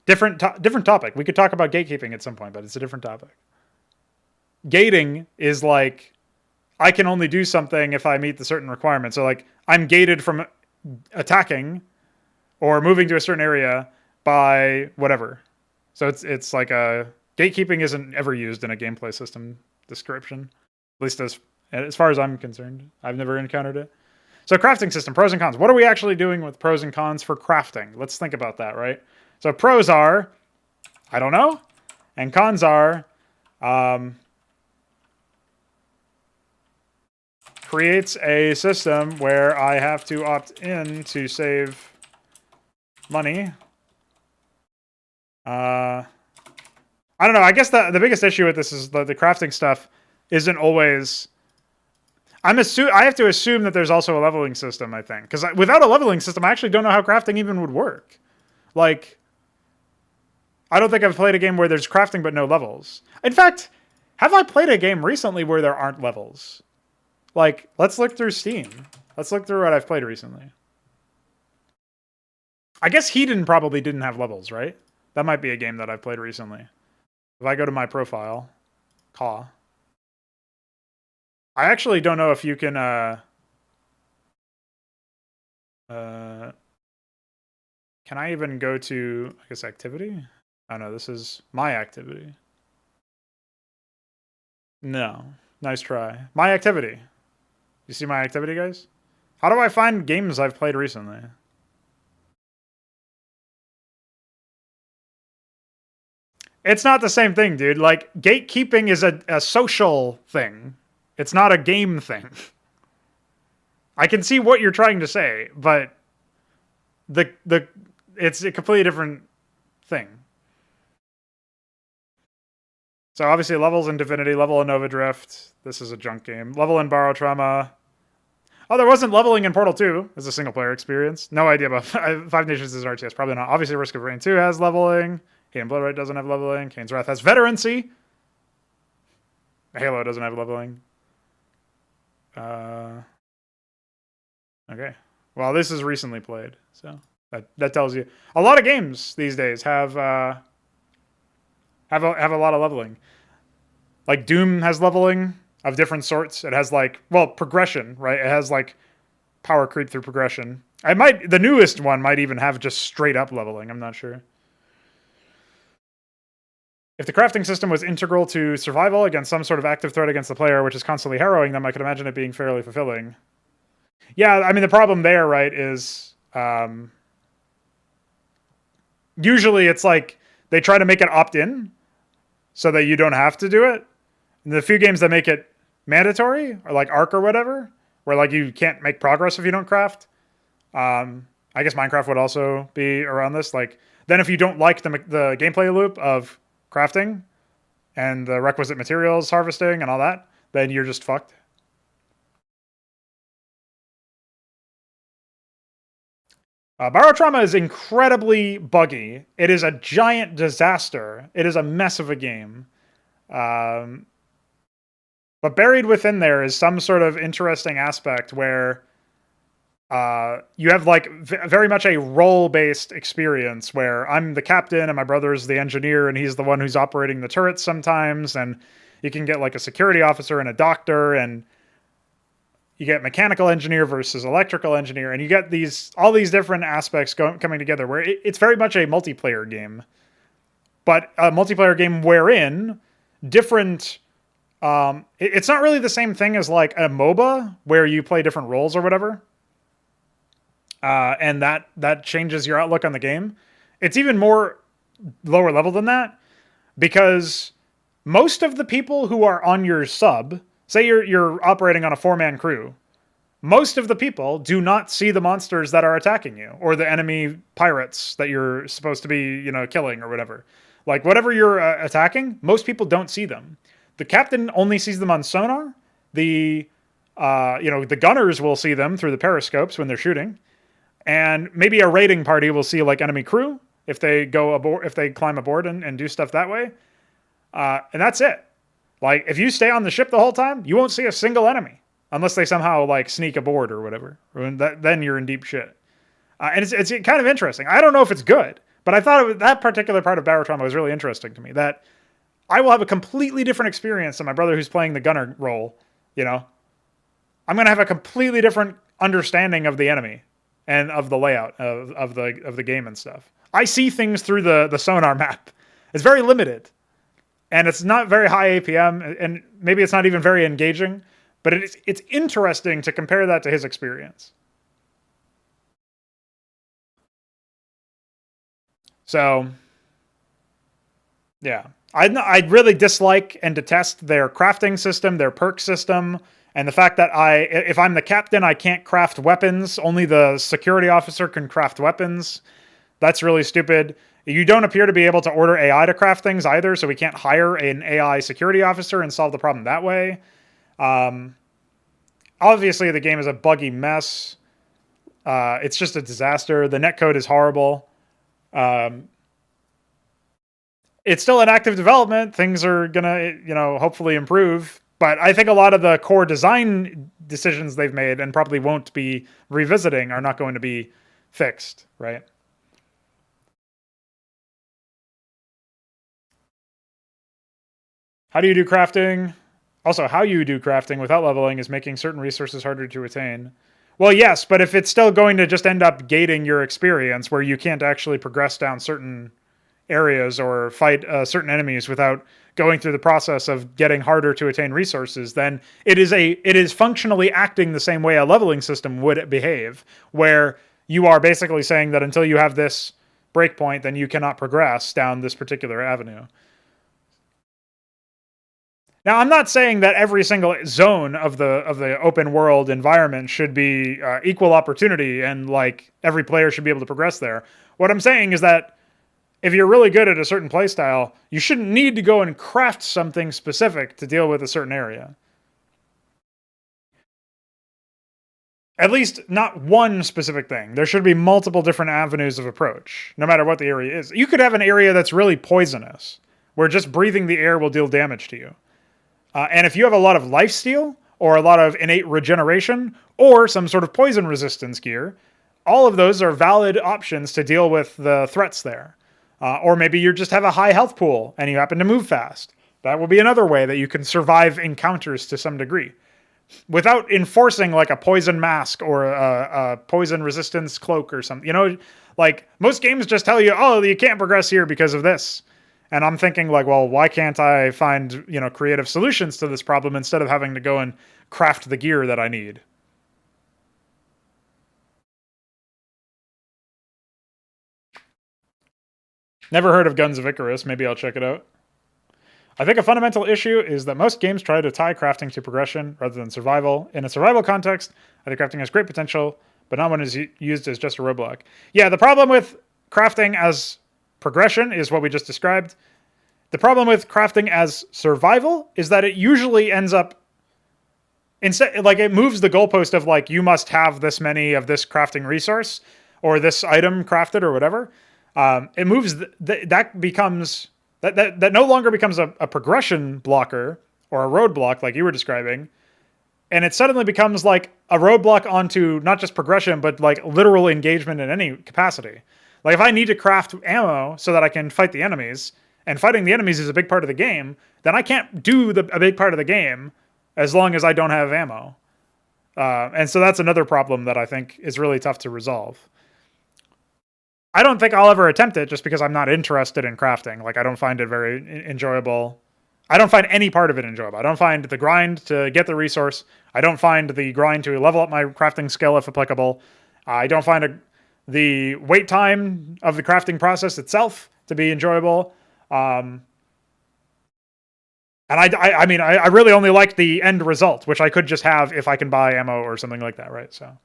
Different topic. We could talk about gatekeeping at some point, but it's a different topic. Gating is like, I can only do something if I meet the certain requirements. So like, I'm gated from attacking or moving to a certain area by whatever. So it's like a gatekeeping isn't ever used in a gameplay system description, at least as far as I'm concerned. I've never encountered it. So crafting system, pros and cons. What are we actually doing with pros and cons for crafting? Let's think about that, right? So pros are, I don't know, and cons are, creates a system where I have to opt in to save money. I don't know. I guess the biggest issue with this is the crafting stuff isn't always. I have to assume that there's also a leveling system, I think. Because without a leveling system, I actually don't know how crafting even would work. Like, I don't think I've played a game where there's crafting but no levels. In fact, have I played a game recently where there aren't levels? Like, let's look through Steam. Let's look through what I've played recently. I guess Hedon probably didn't have levels, right? That might be a game that I've played recently. If I go to my profile, Caw. I actually don't know if you can, can I even go to, I guess, activity? Oh no, this is my activity. No. Nice try. My activity. You see my activity, guys? How do I find games I've played recently? It's not the same thing, dude. Like, gatekeeping is a social thing. It's not a game thing. I can see what you're trying to say, but it's a completely different thing. So obviously levels in Divinity, level in Nova Drift. This is a junk game. Level in Borrow Trauma. Oh, there wasn't leveling in Portal 2 as a single player experience. No idea about Five Nations as an RTS. Probably not. Obviously Risk of Rain 2 has leveling. Kain Bloodright doesn't have leveling. Kain's Wrath has veterancy. Halo doesn't have leveling. Okay. Well, this is recently played, so that tells you. A lot of games these days have a lot of leveling. Like Doom has leveling of different sorts. It has like, well, progression, right? It has like power creep through progression. The newest one might even have just straight up leveling. I'm not sure. If the crafting system was integral to survival against some sort of active threat against the player, which is constantly harrowing them, I could imagine it being fairly fulfilling. Yeah, I mean, the problem there, right, is usually it's like they try to make it opt-in so that you don't have to do it. And the few games that make it mandatory, or like Ark or whatever, where like you can't make progress if you don't craft. I guess Minecraft would also be around this. Like, then if you don't like the gameplay loop of crafting and the requisite materials harvesting and all that, then you're just fucked. Barotrauma is incredibly buggy. It is a giant disaster. It is a mess of a game. But buried within there is some sort of interesting aspect where you have like very much a role-based experience where I'm the captain and my brother's the engineer and he's the one who's operating the turrets sometimes, and you can get like a security officer and a doctor, and you get mechanical engineer versus electrical engineer, and you get all these different aspects coming together where it's very much a multiplayer game, but a multiplayer game wherein different it's not really the same thing as like a MOBA where you play different roles or whatever. And that changes your outlook on the game. It's even more lower level than that, because most of the people who are on your sub, say you're operating on a 4-man crew, most of the people do not see the monsters that are attacking you or the enemy pirates that you're supposed to be, killing or whatever. Like whatever you're attacking, most people don't see them. The captain only sees them on sonar. The gunners will see them through the periscopes when they're shooting. And maybe a raiding party will see like enemy crew if they go aboard, if they climb aboard and do stuff that way. And that's it. Like if you stay on the ship the whole time, you won't see a single enemy unless they somehow like sneak aboard or whatever. Then you're in deep shit. And it's kind of interesting. I don't know if it's good, but I thought that particular part of Barotrauma was really interesting to me. That I will have a completely different experience than my brother who's playing the gunner role. I'm going to have a completely different understanding of the enemy and of the layout of the game and stuff. I see things through the sonar map. It's very limited, and it's not very high APM, and maybe it's not even very engaging, but it's interesting to compare that to his experience. So, yeah. I really dislike and detest their crafting system, their perk system, and the fact that if I'm the captain, I can't craft weapons. Only the security officer can craft weapons. That's really stupid. You don't appear to be able to order AI to craft things either, so we can't hire an AI security officer and solve the problem that way. Obviously, the game is a buggy mess. It's just a disaster. The netcode is horrible. It's still in active development. Things are gonna, hopefully improve. But I think a lot of the core design decisions they've made and probably won't be revisiting are not going to be fixed, right? How do you do crafting? Also, how you do crafting without leveling is making certain resources harder to attain. Well, yes, but if it's still going to just end up gating your experience where you can't actually progress down certain areas or fight certain enemies without going through the process of getting harder to attain resources, then it is functionally acting the same way a leveling system would behave, where you are basically saying that until you have this breakpoint, then you cannot progress down this particular avenue. Now, I'm not saying that every single zone of the open world environment should be equal opportunity and like every player should be able to progress there. What I'm saying is that if you're really good at a certain playstyle, you shouldn't need to go and craft something specific to deal with a certain area. At least not one specific thing. There should be multiple different avenues of approach, no matter what the area is. You could have an area that's really poisonous, where just breathing the air will deal damage to you. And if you have a lot of lifesteal, or a lot of innate regeneration, or some sort of poison resistance gear, all of those are valid options to deal with the threats there. Or maybe you just have a high health pool and you happen to move fast. That will be another way that you can survive encounters to some degree. without enforcing like a poison mask or a poison resistance cloak or something. You know, like most games just tell you, oh, you can't progress here because of this. And I'm thinking like, well, why can't I find, you know, creative solutions to this problem instead of having to go and craft the gear that I need? Never heard of Guns of Icarus. Maybe I'll check it out. I think a fundamental issue is that most games try to tie crafting to progression rather than survival. In a survival context, I think crafting has great potential, but not when it's used as just a roadblock. Yeah, the problem with crafting as progression is what we just described. The problem with crafting as survival is that it usually ends up instead, like it moves the goalpost of like you must have this many of this crafting resource or this item crafted or whatever. It moves that becomes that no longer becomes a progression blocker or a roadblock like you were describing, and it suddenly becomes like a roadblock onto not just progression but like literal engagement in any capacity. Like if I need to craft ammo so that I can fight the enemies, and fighting the enemies is a big part of the game, then I can't do a big part of the game as long as I don't have ammo. And so that's another problem that I think is really tough to resolve. I don't think I'll ever attempt it just because I'm not interested in crafting. Like, I don't find it very enjoyable. I don't find any part of it enjoyable. I don't find the grind to get the resource. I don't find the grind to level up my crafting skill if applicable. I don't find the wait time of the crafting process itself to be enjoyable. And I mean, I really only like the end result, which I could just have if I can buy ammo or something like that, right? So.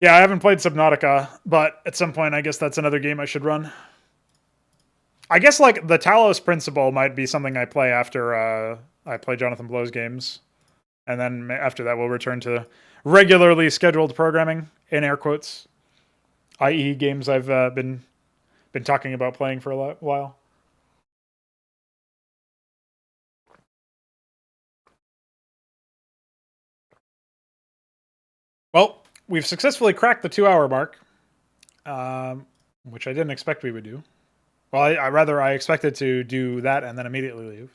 Yeah, I haven't played Subnautica, but at some point, I guess that's another game I should run. I guess like the Talos principle might be something I play after I play Jonathan Blow's games, and then after that, we'll return to regularly scheduled programming in air quotes, i.e., games I've been talking about playing for a while. Well, we've successfully cracked the 2-hour mark, which I didn't expect we would do. Well, I expected to do that and then immediately leave.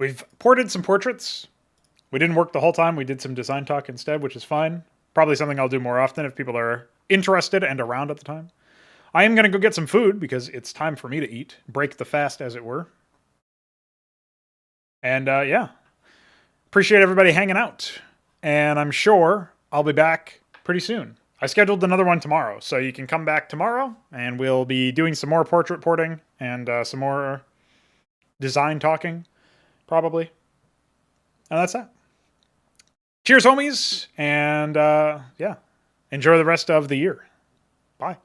We've ported some portraits. We didn't work the whole time. We did some design talk instead, which is fine. Probably something I'll do more often if people are interested and around at the time. I am going to go get some food because it's time for me to eat. Break the fast, as it were. And yeah. Appreciate everybody hanging out. And I'm sure I'll be back pretty soon. I scheduled another one tomorrow, so you can come back tomorrow, and we'll be doing some more portrait porting and some more design talking, probably. And that's that. Cheers, homies, and yeah, enjoy the rest of the year. Bye.